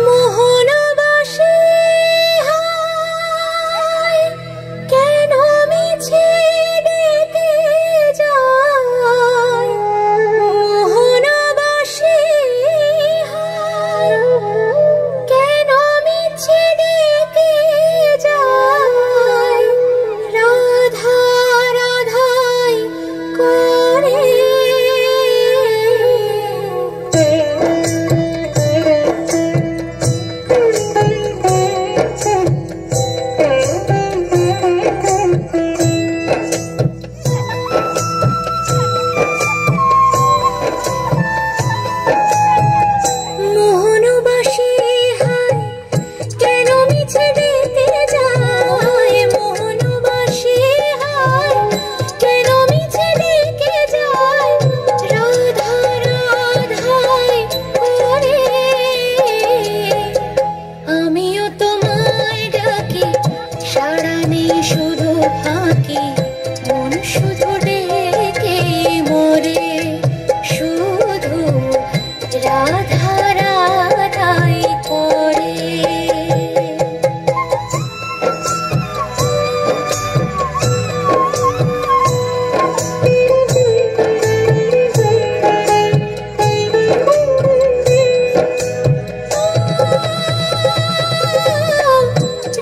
মোহনবাসী হায়, কেন মিছে ডেকে যায়? মোহনবাসী হায়, কেন মিছে ডেকে যায়? রাধা রাধাই করে মোহনবাসী হায়, কেন মিছে ডেকে যায়? মোহনবাসী হায়, কেন মিছে ডেকে যায়? রাধা রাধাই করে আমিও তোমায় ডাকি, সাড়া নেই শুধু ফাঁকি, মন শুধু ডেকে মরে, শুধু রাধা রাধাই করে।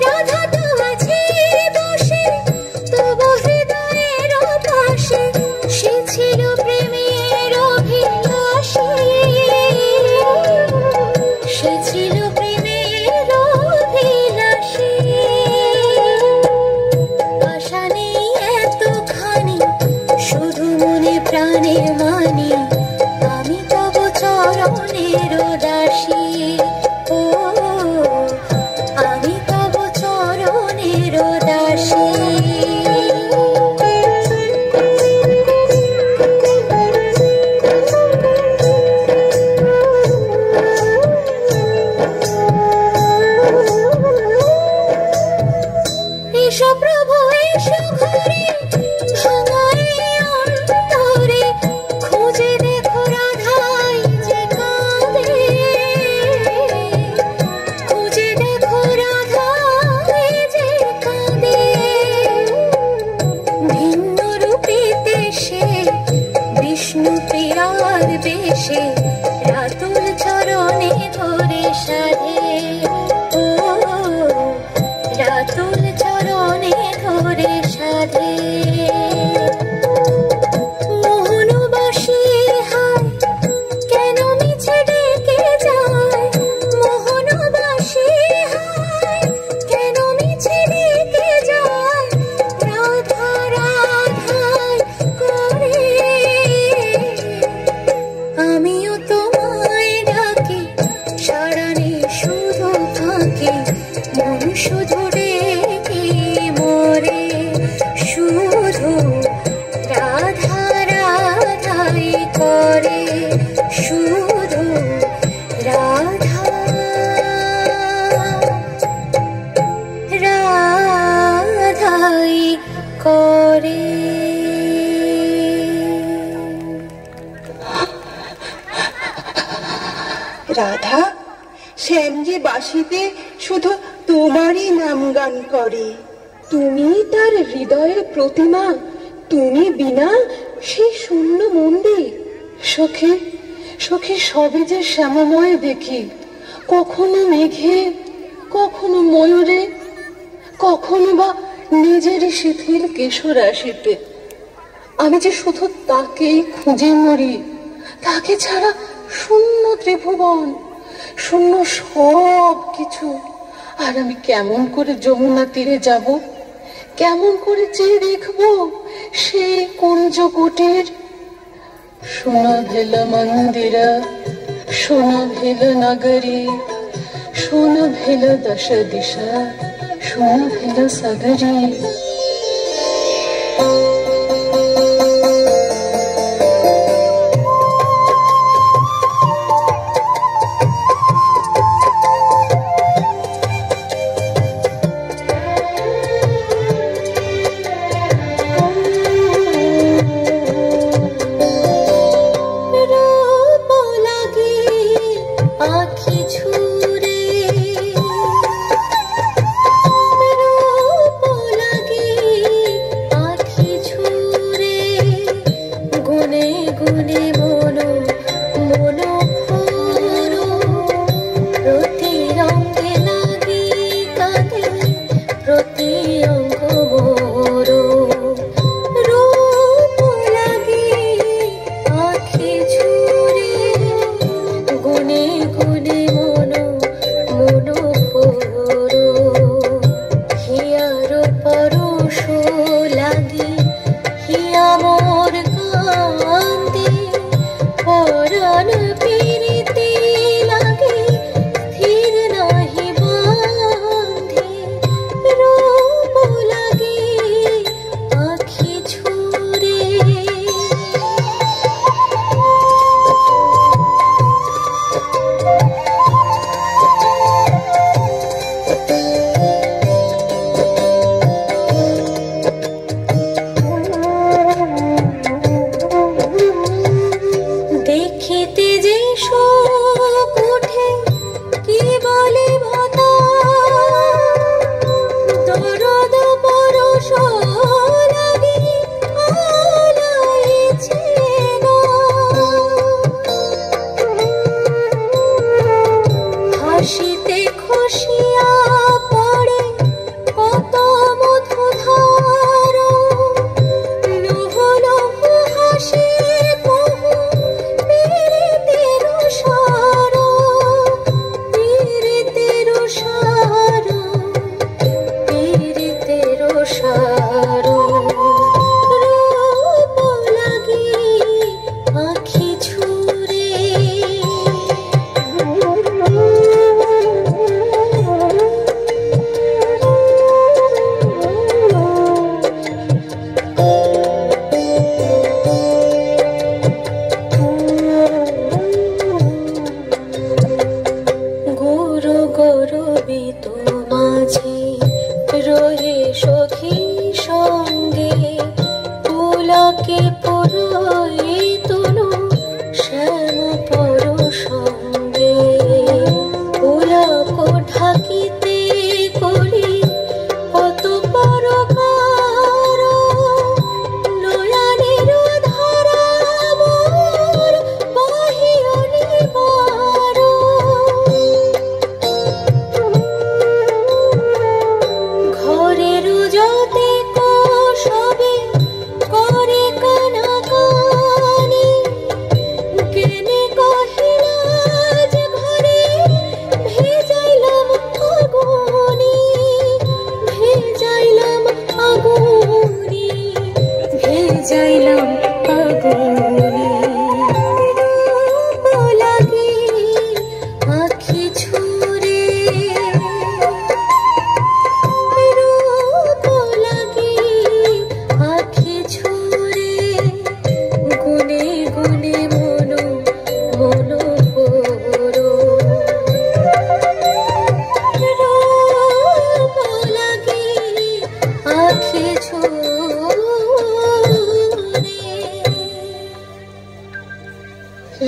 রাধা তো আছে বসে তবু হৃদয়ের পাশে, সে ছিল প্রেমের অভিলাষী, সে ছিল প্রেমের অভিলাষী। আশা নেই এতখানি, শুধু মনে প্রাণে মানি, আমি তব চরণের দাসী। ও আমি তব চরণের দাসী। এসো প্রভু এসো ঘরে, ভাঙায় অন্তরে, খুঁজে দেখো রাধাই যে কাঁদে। খুঁজে দেখো রাধাই যে কাঁদে। ভিন্ন রূপেতে সে বিষ্ণু প্রিয়ার বেশে, রাতুল চরণে ধরে সাধে। ও রাতুল চরণে ধরে সাধে। মোহনবাসী হায়, কেন মিছে ডেকে যায়? মোহনবাসী হায়, রাধা, শ্যাম যে বাঁশিতে শুধু তোমারই নাম গান করে। তুমি তার হৃদয়ের প্রতিমা, তুমি বিনা সেই শূন্য মন্দির। সখী সখী সবে যে শ্যামময় দেখি, কখনো মেঘে, কখনো ময়ূরে, কখনো বা নিজেরই শিথিল কেশর রাশিতে। আমি যে শুধু তাকেই খুঁজে মরি, তাকে ছাড়া শূন্য ত্রিভুবন, শূন্য সব কিছু। আর আমি কেমন করে যমুনা তীরে যাব, কেমন করে চেয়ে দেখবো সেই কুঞ্জ কুটির। সোনা ভেলা মন্দিরা, সোনা ভেলা নগরী, সোনা ভেলা দশ দিশা, সোনা ভেলা সাগরী।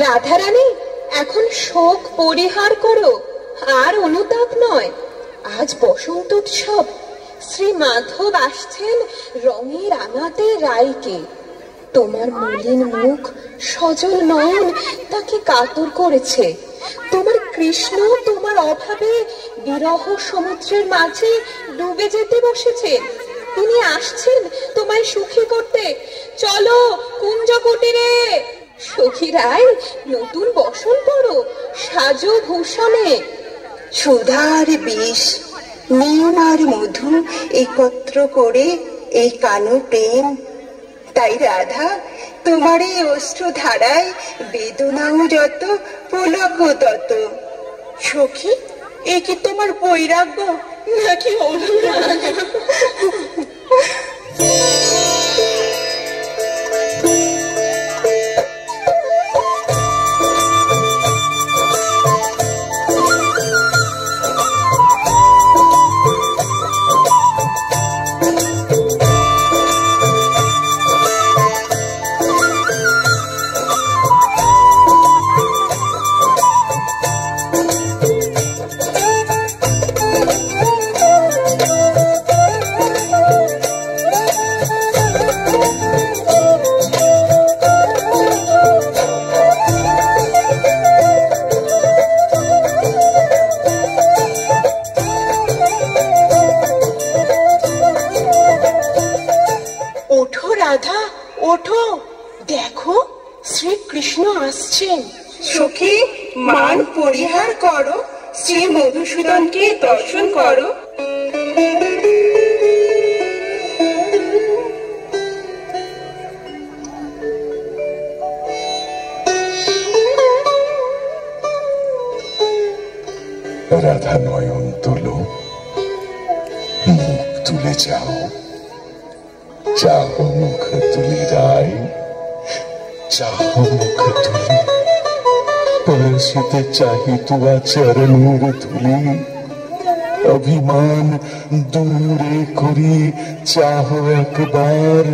রাধারানী এখন শোক পরিহার করো, আর অনুতাপ নয়। আজ বসন্ত উৎসব, শ্রী মাধব আসছেন রঙে রাঙাতে রায়কে। তোমার মলিন মুখ, সজল নয়ন তাকে কাতর করেছে। তোমার কৃষ্ণ তোমার অভাবে বিরহ সমুদ্রের মাঝে ডুবে যেতে বসেছেন। তিনি আসছেন তোমায় সুখী করতে। চলো কুঞ্জ কুটিরে। সখীরাই নতুন বসন করো, সাজো ভূষণে। সুধার বিষ, নিয়ম আর মধু একত্র করে এই কানো প্রেম। তাই রাধা, তোমার এই অশ্রু ধারায় বেদনাও যত, পুলক তত। সখী, এ কি তোমার বৈরাগ্য নাকি অনুরাগ? ওঠো রাধা, ওঠো, দেখো শ্রীকৃষ্ণ আসছেন। সখী, মান পরিহার করো, শ্রী মধুসূদনকে দর্শন করো। রাধা নয়ন তোলো, মুখ তুলে যাও, চাহ মুখ তুলি রায়, চাহ মুখ তুলি, পরশিতে চাহি তুয়া চরণের ধুলি। অভিমান দূরে করি চাহ একবার,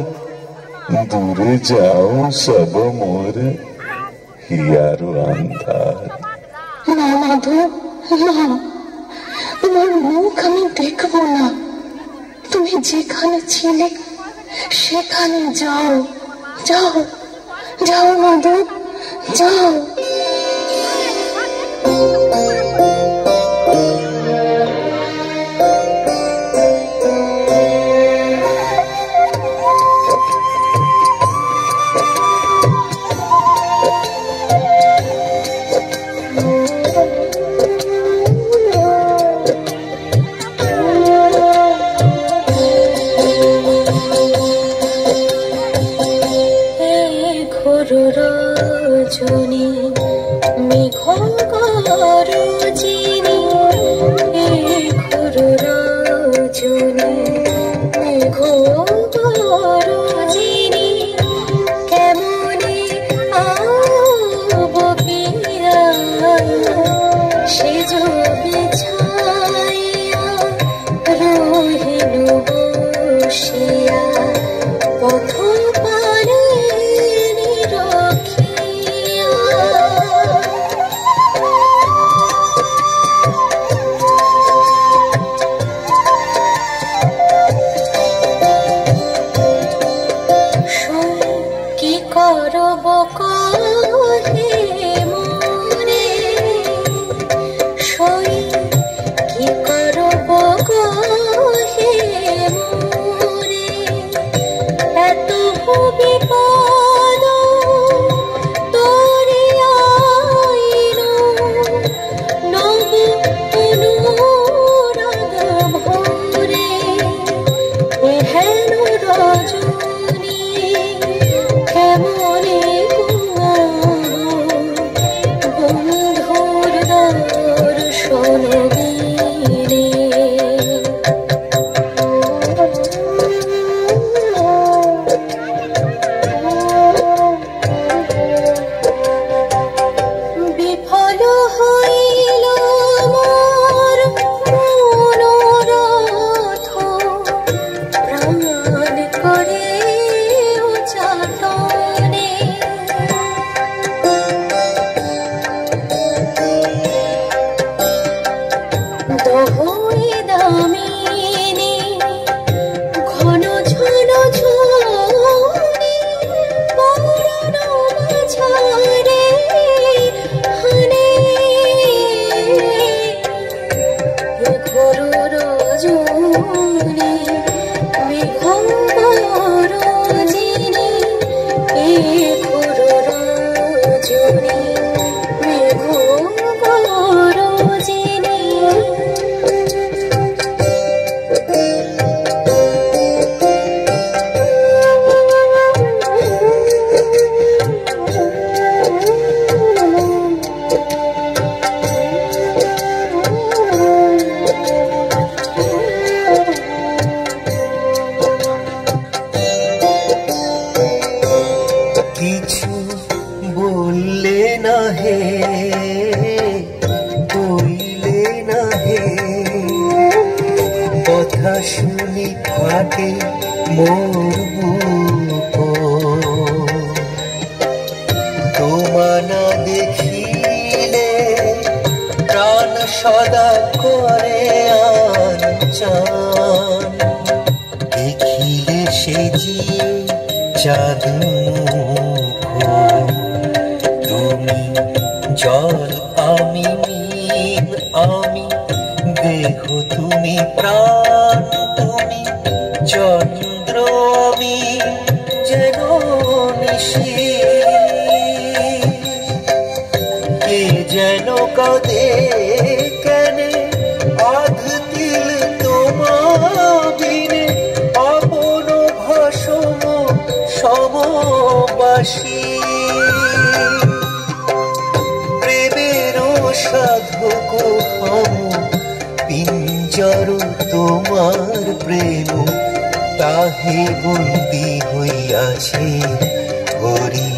দূরে যাও সব মোর হিয়ার আন্ধার। না মাধব, না, তোমার মুখ আমি দেখব না। তুমি যেখানে ছিলে সেখানে যাও, যাও, যাও মাধব, যাও। রজনী মেঘ গরজিনী, ঘোর রজনী মেঘ গরজিনী, কেমনে আব পিয়া সেজ বিছাইয়া রহিল বসিয়া পথ পারে নিরখিয়া। কি করব কহে মোরে, সই কি করব কহে মোরে, এত বিপদ তোরে আইল, নব অনুরাগ ভরে, হেন রজনী কেমনে বন্ধুর দর্শন দিলে। বিফল হইল মোর মনোরথ, প্রাণ করে উচাটনে। না হে কইলে না হে কথা শুনি ফাটে মোর বুক তোমা না দেখিলে প্রাণ সদা করে আনচান দেখিলে সে যে চাঁদ তুমি জল আমি মিন আমি দেহ তুমি প্রাণ তুমি চন্দ্র আমি যেন নিশি কে যেন কাঁদে কেনে আধ দিল তোমার বিনে আপন ভাষম সমবাসী প্রেমের সাধক হম পিঞ্জর তোমার প্রেম তাহে বন্দি হইয়াছে হরি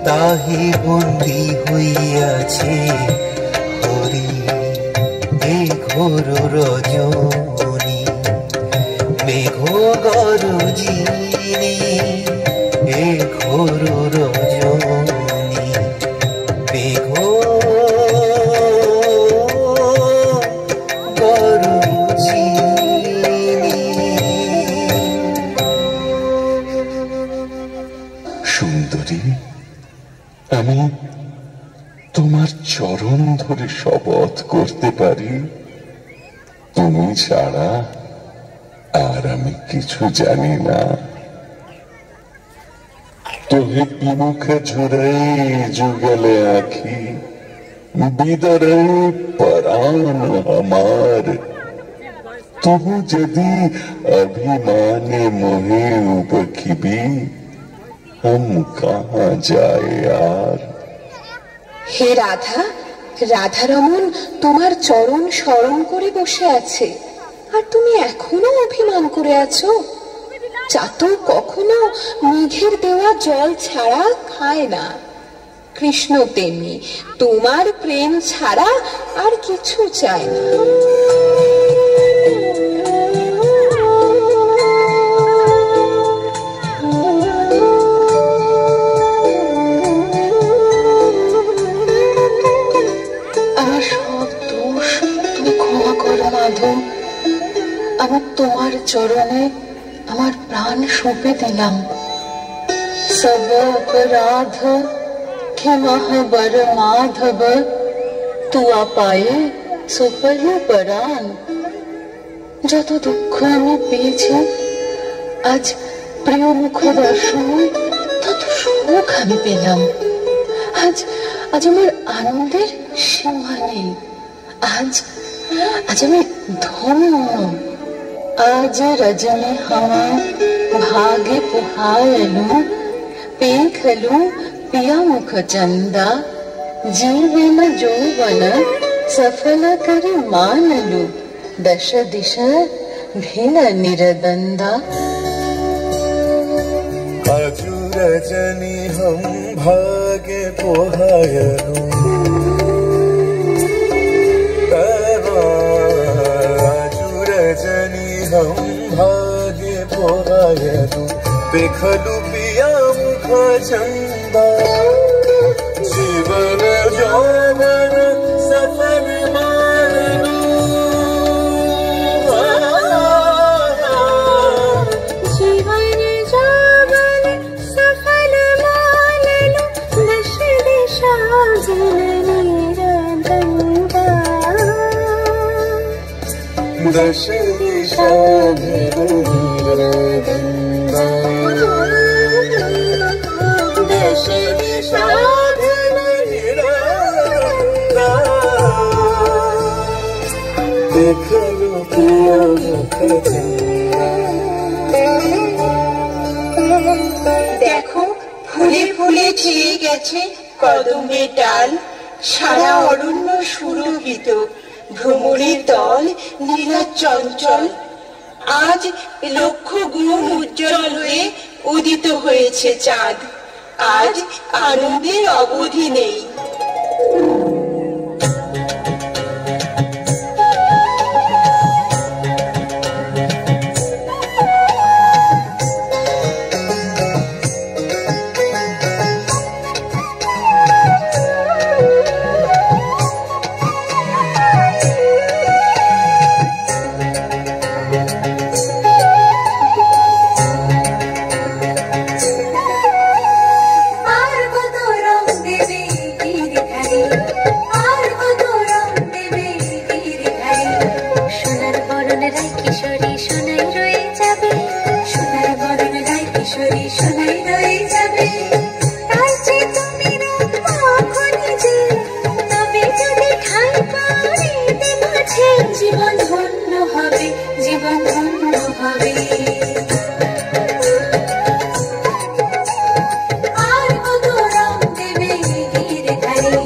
তাহে বন্দি হইয়াছে হরি এ ঘোর রজনী মেঘ গরজিনী এ ঘোর রজনী মেঘ সুন্দরী, আমি তোমার চরণ ধরে শপথ করতে পারি তুমি ছাড়া আর আমি কিছু জানি না। তোহে বিমুখে ঝুরাই যুগলে আখি বিদরে পরাণ আমার তবু যদি अभिमाने मोहे उपखिबी हम कहाँ जाए यार। হে রাধা, রাধারমন তোমার চরণ স্মরণ করে বসে আছে, আর তুমি এখনো অভিমান করে আছো। চাতক কখনো মেঘের দেওয়া জল ছাড়া খায় না। কৃষ্ণ তেমনি তোমার প্রেম ছাড়া আর কিছু চায় না। আমার সব দোষ তুমি ক্ষমা করো মাধব। আমি তোমার চরণে আমার প্রাণ সঁপে দিলাম। সব অপরাধ ক্ষমা बर মাধব, তুয়া পায়ে সুফল পরাণ। যত দুঃখ আমি পেয়েছি, আজ প্রিয় মুখ দর্শনে তত সুখ আমি পেলাম। আজ আমার আনন্দের সীমা নেই। আজ আমি ধন্য। आज रजनी हवा भागे पुहायलू पेखलू पिया मुख चंदा जीवन जोवन सफल कर मानलू दश दिश भिन्न निरदंदा। आज रजनी हम भागे पुहायलू हम भागे पोहायलू देखलू पिया मुख चंदा जीवन यौवन सफल मानलू। जीवन यौवन सफल मानलू दश दिशा निरदंदा। दश दिशा निरदंदा। दश दिशा निरदंदा। देखलू पिया मुख चंदा। দেখো ফুলে ফুলে ছেয়ে গেছে কদমের ডাল, সারা অরণ্য সুরভিত, ভ্রমরের দল নীলাজ চঞ্চল। আজ লক্ষ গুণ উজ্জ্বল হয়ে উদিত হয়েছে চাঁদ। আজ আনন্দের অবধি নেই। জীবন ধন্য হবে, জীবন ধন্য হবে। আর কত রং দেবে গিরধারী,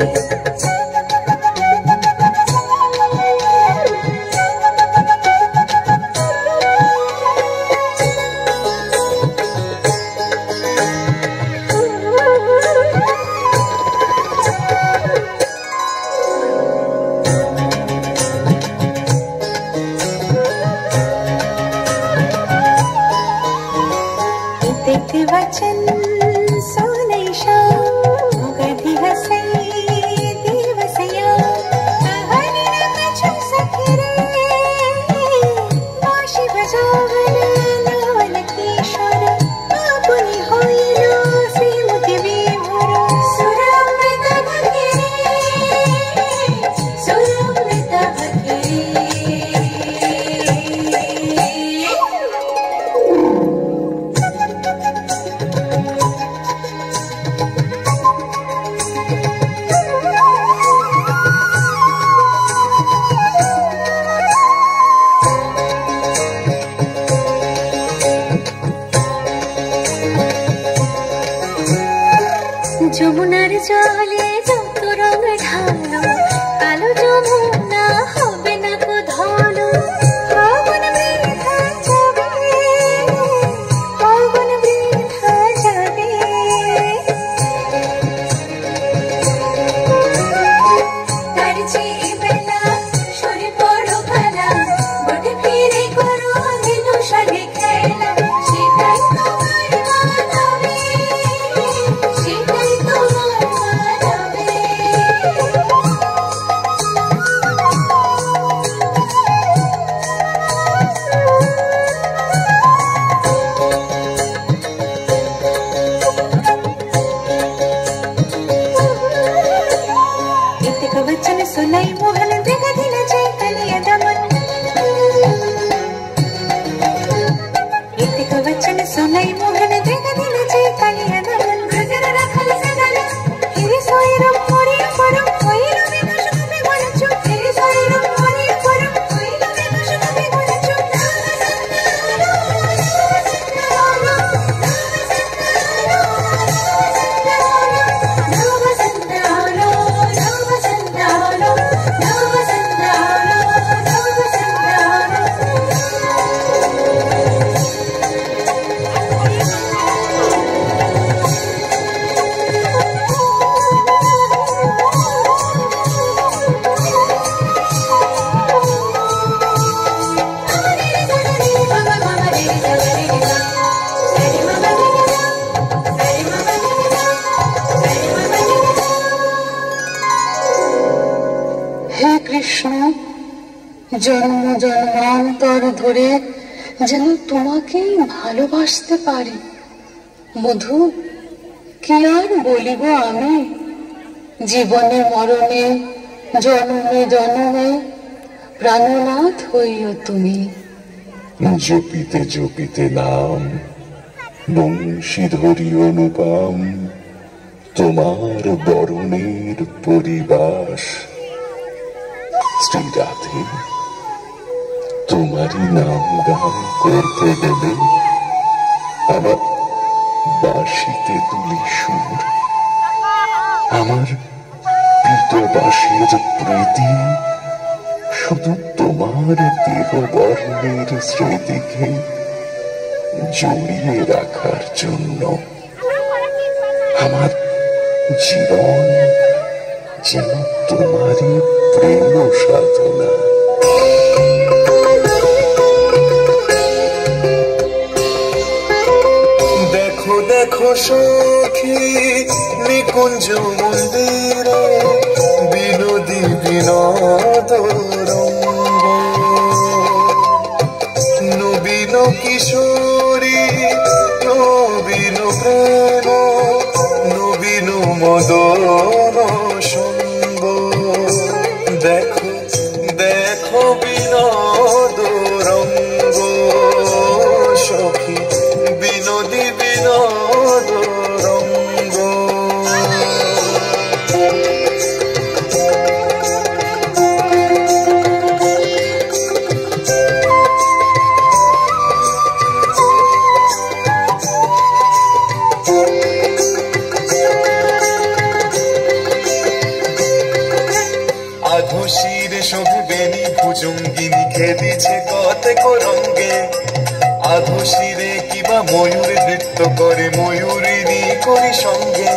वचन सोने शाम गधी हसे दिवसया हरि रंग छुप सके रे बाशी बजावन नवल किशोर आपुनी होइलो श्रीमती विभोर सुरामृत भगे सुरामृत भगे। যমুনার জলে যত রং ঢালো কালো যমুনা হবে না কো ধলো। পবন বৃথা যাবে, পবন বৃথা যাবে। তার চেয়ে বেলা সরে পড়ো খেলা, বটে ফিরে করো দিন সাথে খেলা। সেটাই তোমার মানবে, সেটাই তোমার মানবে। इतक वचन सुनाई मोहन देख दिन जय कलिया दमन। इतक वचन सुनाई मोहन देख दिन जय कलिया दमन। गजर रखल सदल हिरे सोयरम मोरी परम होइलो विनाश कपि गणचु। हिरे सोयरम मोरी परम होइलो विनाश कपि गणचु। नव संतानो नव संतानो नव संतानो नव संतानो। হে কৃষ্ণ, জন্ম জন্মান্তর ধরে যেন তোমাকেই ভালোবাসতে পারি। বধূ, কি আর বলিব আমি, জীবনে মরণে জন্মে জন্মে প্রাণনাথ হইও তুমি। জপিতে জপিতে নাম বংশী ধরি অনুপম, তোমার বরণের পরিবাস। শ্রী রাধে, তোমারই নাম গান করতে গেলে আমার বাঁশিতে তুলি সুর। আমার পীতবাসীর প্রীতি শুধু তোমার দেহ বর্ণের স্মৃতিকে জড়িয়ে রাখার জন্য। আমার জীবন যেন তোমারই প্রেম সাধনা। দেখো দেখো সখী নিকুঞ্জ মন্দিরে বিনোদী বিনোদ রঙ্গ, নবীন কিশোরী নবীন প্রেম নবীন মদন সঙ্গ। দেখো দেখো বিনোদ রঙ্গ সখী বিনোদী বিনোদ রঙ্গ। আধুশিরে শোভিবেনি ভুজঙ্গিনী খেলিছে কতেক রঙ্গে, আধুশিরে কিবা ময়ূর নৃত্য করে ময়ূরিনী করি সঙ্গে।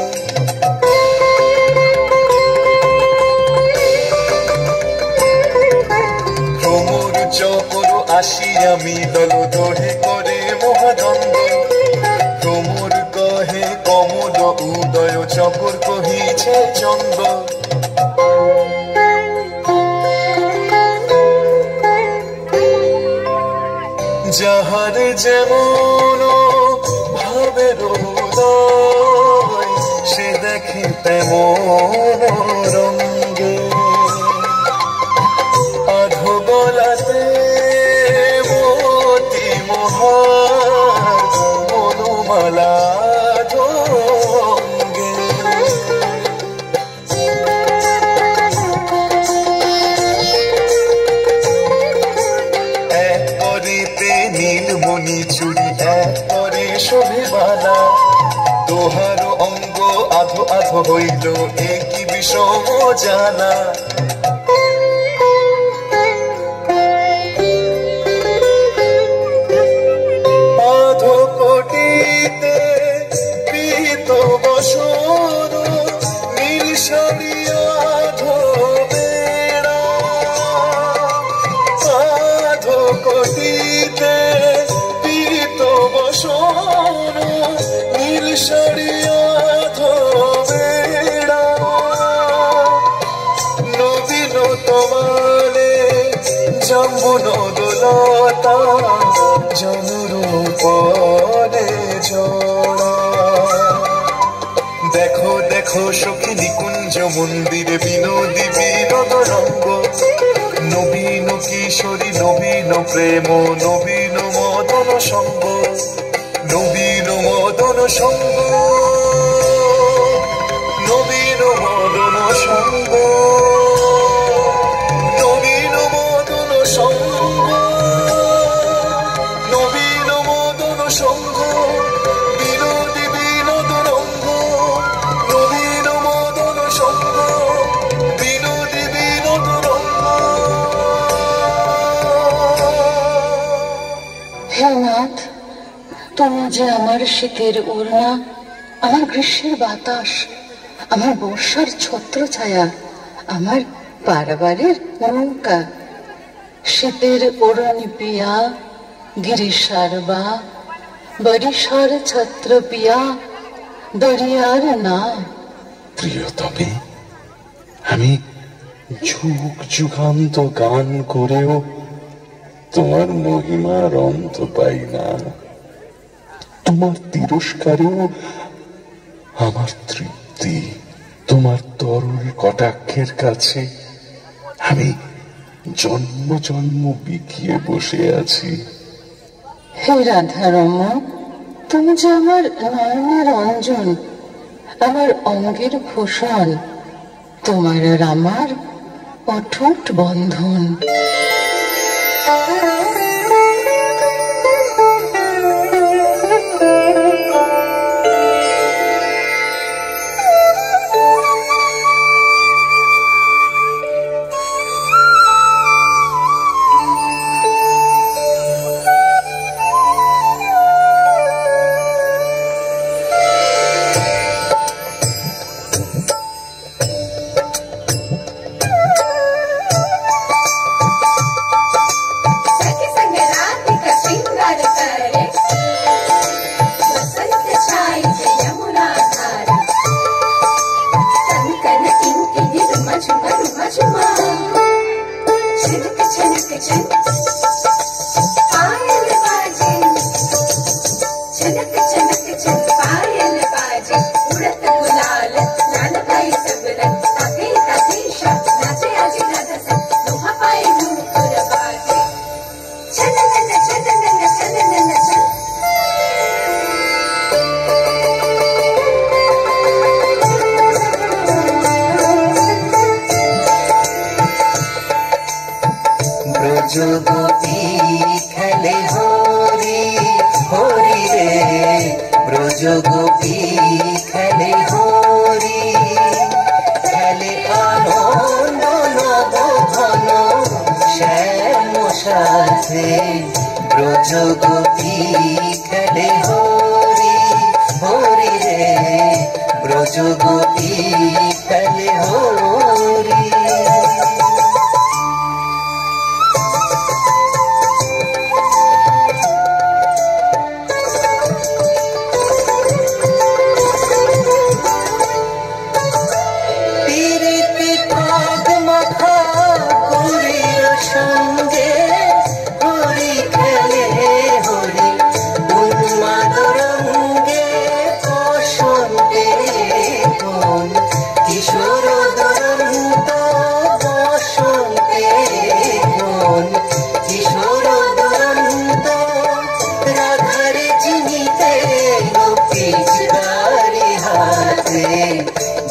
ভ্রমর চকর আসি আমি দল দড়ে করে মহাদ্বন্দ্ব, ভ্রমর কহে কমল উদয় চকর কহিছে চন্দ্র। যাহার যেমন ভাবের উদয় সে দেখে তেমন রঙ্গে, আধগলাতে মতি মহার মনোমালা ঢঙ্গে। এক করিতে নীলমণি চুরি এক করে শোভিবালা, তোহার অঙ্গ আধো আধো হইল একই বিষম জানা। আধো কোটিতে পীত বসন নীল সারিয়া আধো বেড়া, আধো কোটিতে পীত বসন নীল সারিয়া আধো বেড়া। নবীন তোমারে জাম্বুন দোলতা জনরূপরে জোড়া। দেখো দেখো সখী নিকুঞ্জ মন্দিরে বিনোদী বিনোদ রঙ্গ, নবীন কিশোরী নবীন প্রেম নবীন মদন সঙ্গ, নবীন মদন সঙ্গ নবীন মদন সঙ্গ নবীন মদন সঙ্গ নবীন মদন সঙ্গ বিনোদী বিনোদ রঙ্গ, নবীন মদন সঙ্গ বিনোদী বিনোদ রঙ্গ। হে নাথ, তুমি যে আমার শীতের ওড়না, আমার গ্রীষ্মের বাতাস, আমার বর্ষার ছত্র ছায়া, আমার পারবারের নৌকা। শীতের ওড়নি পিয়া গিরিশার বা বরিশার ছত্র পিয়া দরিয়ার না। প্রিয়তমে, আমি যুগ যুগান্ত গান করেও তোমার মহিমার অন্ত পাই না। তোমার তিরস্কারেও আমার তৃপ্তি। তোমার তরল কটাক্ষের কাছে আমি জন্ম জন্ম বিকিয়ে বসে আছি। হে রাধারমণ, তুমি যে আমার নয়নের অঞ্জন, আমার অঙ্গের ভূষণ, তোমার আর আমার অটুট বন্ধন। ব্রজগোপী খেলে হরি হরি রে, ব্রজগোপী খেলে হরি, খেলে আনন্দ নব ঘন শ্যাম সাথে, ব্রজগোপী খেলে হরি হরি রে, ব্রজগোপী খেলে হরি।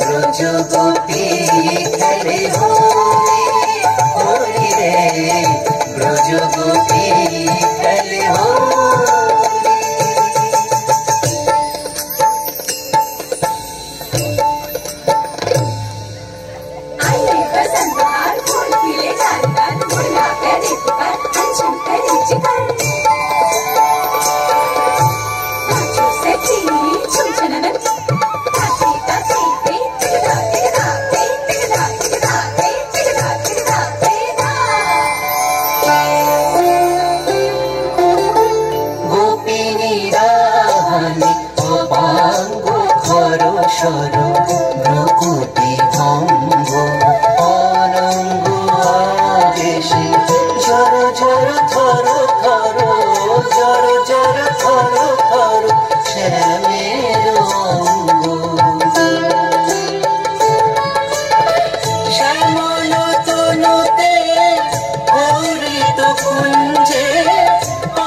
ব্রজগোপী খেলে হরি হরি রে, ব্রজগোপী খেলে হরি। आइए बसंत बहार फूल खिले चारों तरफ, गुलाब प्यारे पुकार कंचन करे चिकर, नाचो सेक्सी झूम छननन, ताते ताते ते टिकदा टिकदा ते टिकदा टिकदा ते टिकदा टिकदा ते दा। গোপিনী রাহানি অপাঙ্গ খর সর, ভ্রকুটি ভঙ্গ অনঙ্গ আবেশে, জর জর থর থর, জর জর থর থর শ্যামের অঙ্গ, শ্যামল তনুতে হরিত কুঞ্জে,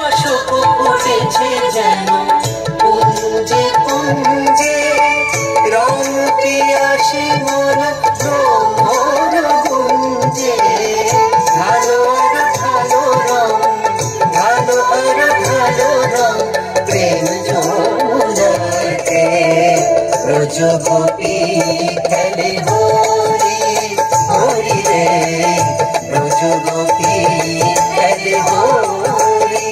অশোক ফুটেছে যেন কুঞ্জে কুঞ্জে, রং পিয়াসী মন ভ্রমর গুঞ্জে, ভালো আর ভালো রং, ভালো আর ভালো রং প্রেম যমুনাতে, ব্রজগোপী খেলে হরি হরি রে, ব্রজগোপী খেলে হরি।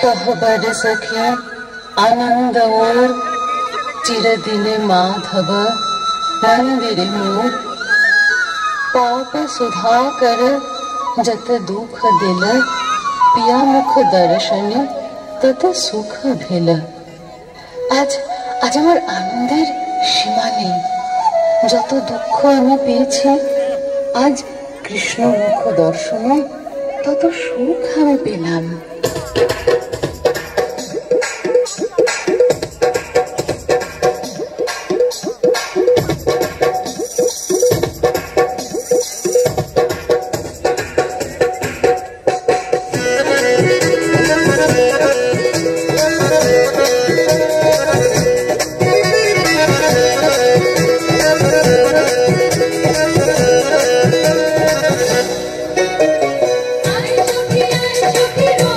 তহবর সখে আনন্দ ওর, চিরদিনে মাধব মন্দিরে মোর, পাপ सुधा कर जत दुख दिल, पिया मुख दर्शने तत सुख भेल। আজ আজ আমার আনন্দের সীমা নেই, যত দুঃখ আমি পেয়েছি আজ কৃষ্ণ মুখ দর্শনে তত সুখ আমি পেলাম। आए सुखी रो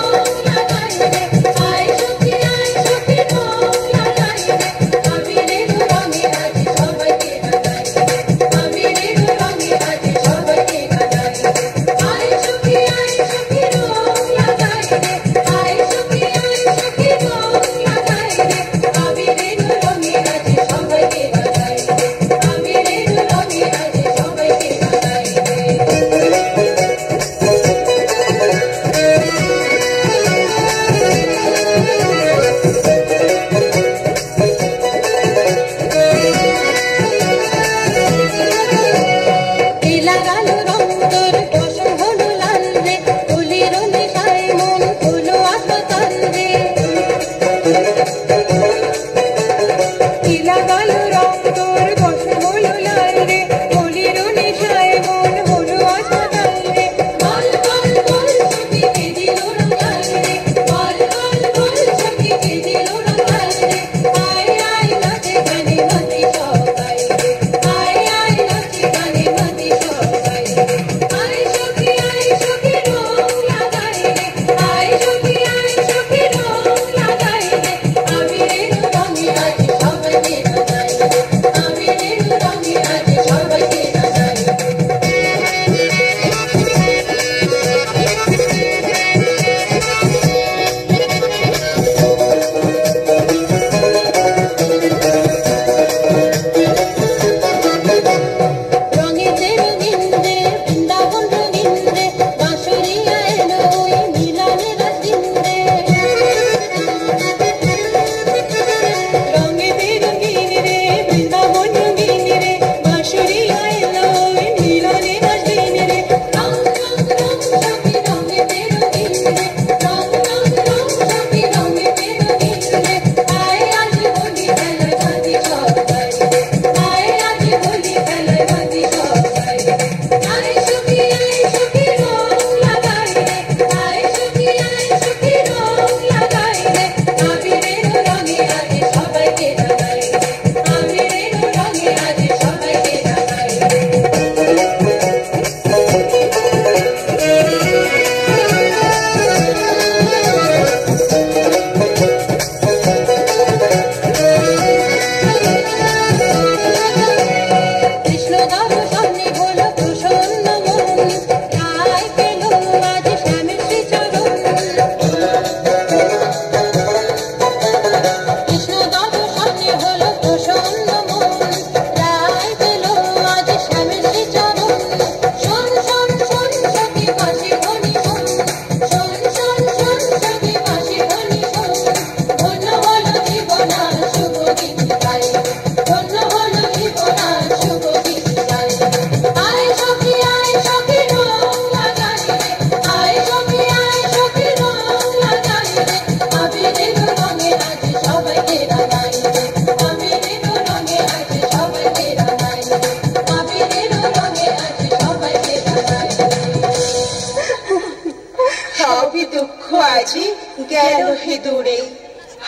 গেল হে দূরে,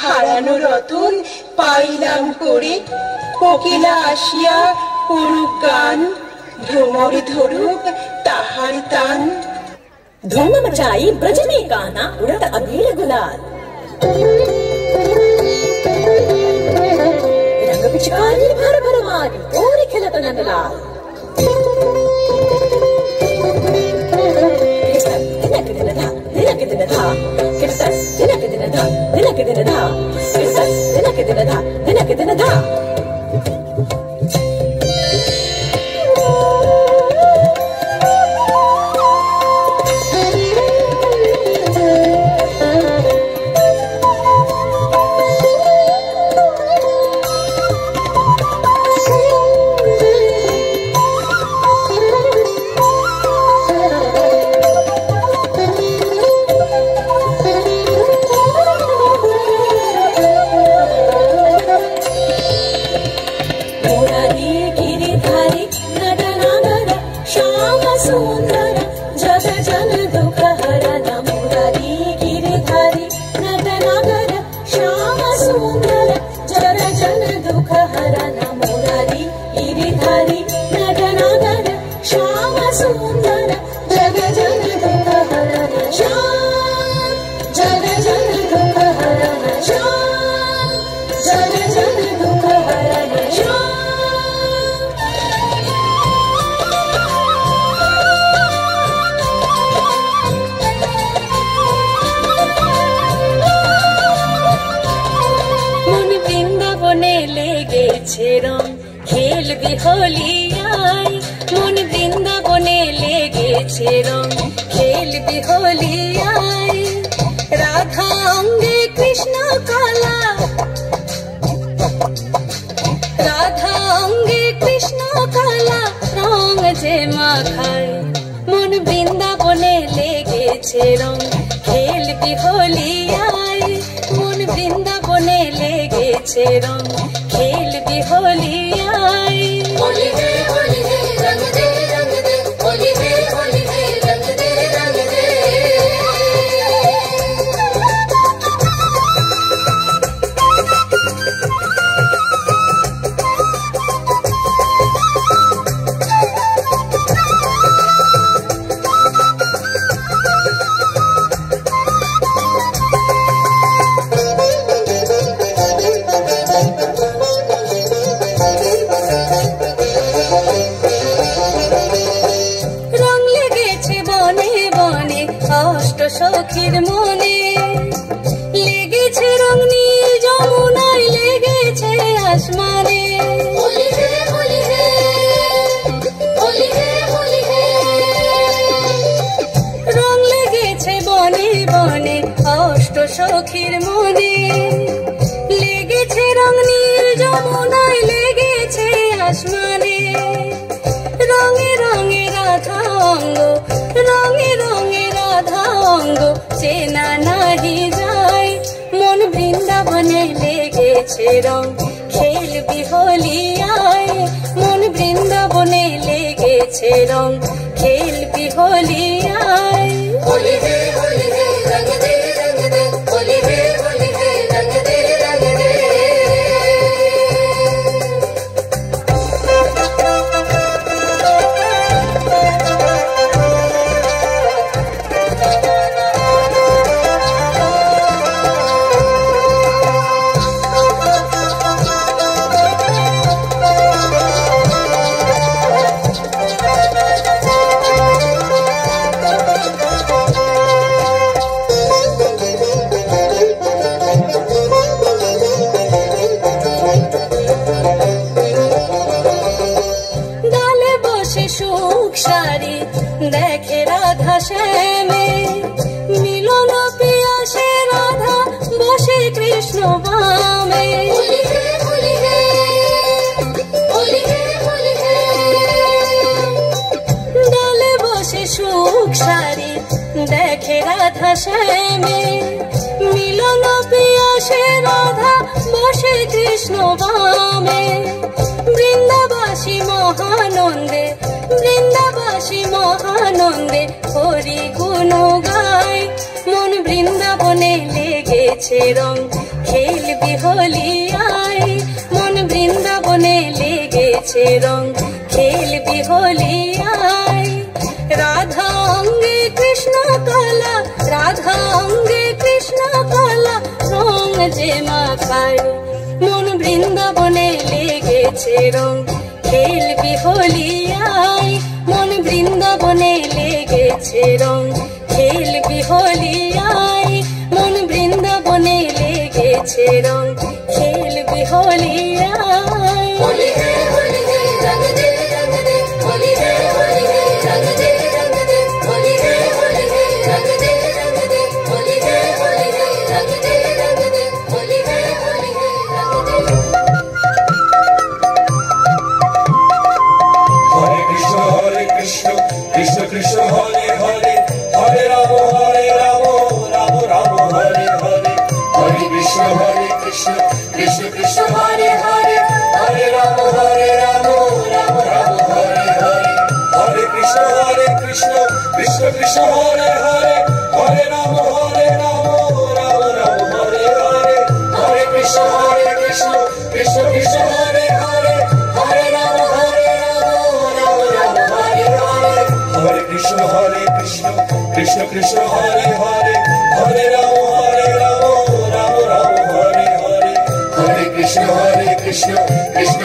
হারানো রতন পাইলাম করে। কোকিলা আসিয়া করুক গান, ভ্রমর ধরুক তাহার तान। धूम मचाई ब्रज में गाना, उड़त अबीर गुलाल, रंग पिचकारी भर भर मारी, और खिलत नंदलाल। दिनक दिन धा, दिनक दिन धा, किरतन दिनक दिन धा, दिनक दिन धा, किरतन दिनक दिन धा, दिनक दिन धा। খেলবি হোলি আয়, মন বৃন্দাবনে লেগেছে রং, খেলবি হোলি আয়। রাধা অঙ্গে কৃষ্ণ কলা, রাধা অঙ্গে কৃষ্ণ কলা, রং যে মাখায়, মন বৃন্দাবনে লেগেছে রং, খেলবি হোলি আয়। মন বৃন্দাবনে লেগেছে রং, খেলবি হোলি আয়। होली है रंग दे रंग दे, होली है रंग दे रंग दे। সখীর মনে লেগেছে রং, নীল যমুনায় লেগেছে আসমানে। होली है होली है होली है होली है। রং লেগেছে বনে বনে অষ্ট সখীর মনে, লেগেছে রং, নীল যমুনায় লেগেছে আসমানে। রঙে রঙে রাধা অঙ্গ, রঙে রঙে রাধা অঙ্গ, চেনা নাহি যায়, মন বৃন্দাবনে লেগেছে রং, খেলবি হোলি আয়। মন বৃন্দাবনে লেগেছে রং, খেলবি হোলি আয়। होली है रंग दे रंग दे, होली है रंग दे रंग दे। ডালে বসে সুখ সারি দেখে রাধা শ্যামে, মিলন পিয়াসে রাধা বসে কৃষ্ণ বামে। होली है होली है होली है होली है। ডালে বসে সুখ সারি দেখে রাধা শ্যামে, মিলন পিয়াসে রাধা বসে কৃষ্ণ বামে। বৃন্দাবাসী মহানন্দে, বৃন্দাবাসী মহানন্দে হরি গুণ গায়, মন বৃন্দাবনে লেগেছে রং, খেলবি হোলি আয়। মন বৃন্দাবনে লেগেছে রং, খেলবি হোলি আয়। রাধা অঙ্গে কৃষ্ণ কালা, রাধা অঙ্গে কৃষ্ণ কালা, রং যে মাখায়। মন বৃন্দাবনে লেগেছে রং, খেলবি হোলি আয়। মন বৃন্দাবনে লেগেছে রং, খেলবি হোলি আয়। মন বৃন্দাবনে লেগেছে রং, খেলবি হোলি আয়। হোলি হে হোলি হে রঙ দে রঙ দে, হোলি হে হোলি হে রঙ দে রঙ দে, হোলি হে হোলি হে রঙ দে রঙ দে, হোলি হে হোলি হে রঙ দে রঙ দে, হোলি হে হোলি হে রঙ দে। হরে কৃষ্ণ কৃষ্ণ কৃষ্ণ হরে হরে, হরে রাম রাম রাম হরে হরে। হরে কৃষ্ণ কৃষ্ণ কৃষ্ণ হরে হরে, হরে রাম রাম রাম হরে হরে। হরে কৃষ্ণ কৃষ্ণ কৃষ্ণ হরে হরে, হরে রাম রাম রাম হরে হরে। হরে কৃষ্ণ কৃষ্ণ কৃষ্ণ হরে হরে, হরে রাম রাম রাম হরে হরে। হরে কৃষ্ণ কৃষ্ণ কৃষ্ণ হরে হরে, হরে রাম রাম রাম হরে হরে। হরে কৃষ্ণ কৃষ্ণ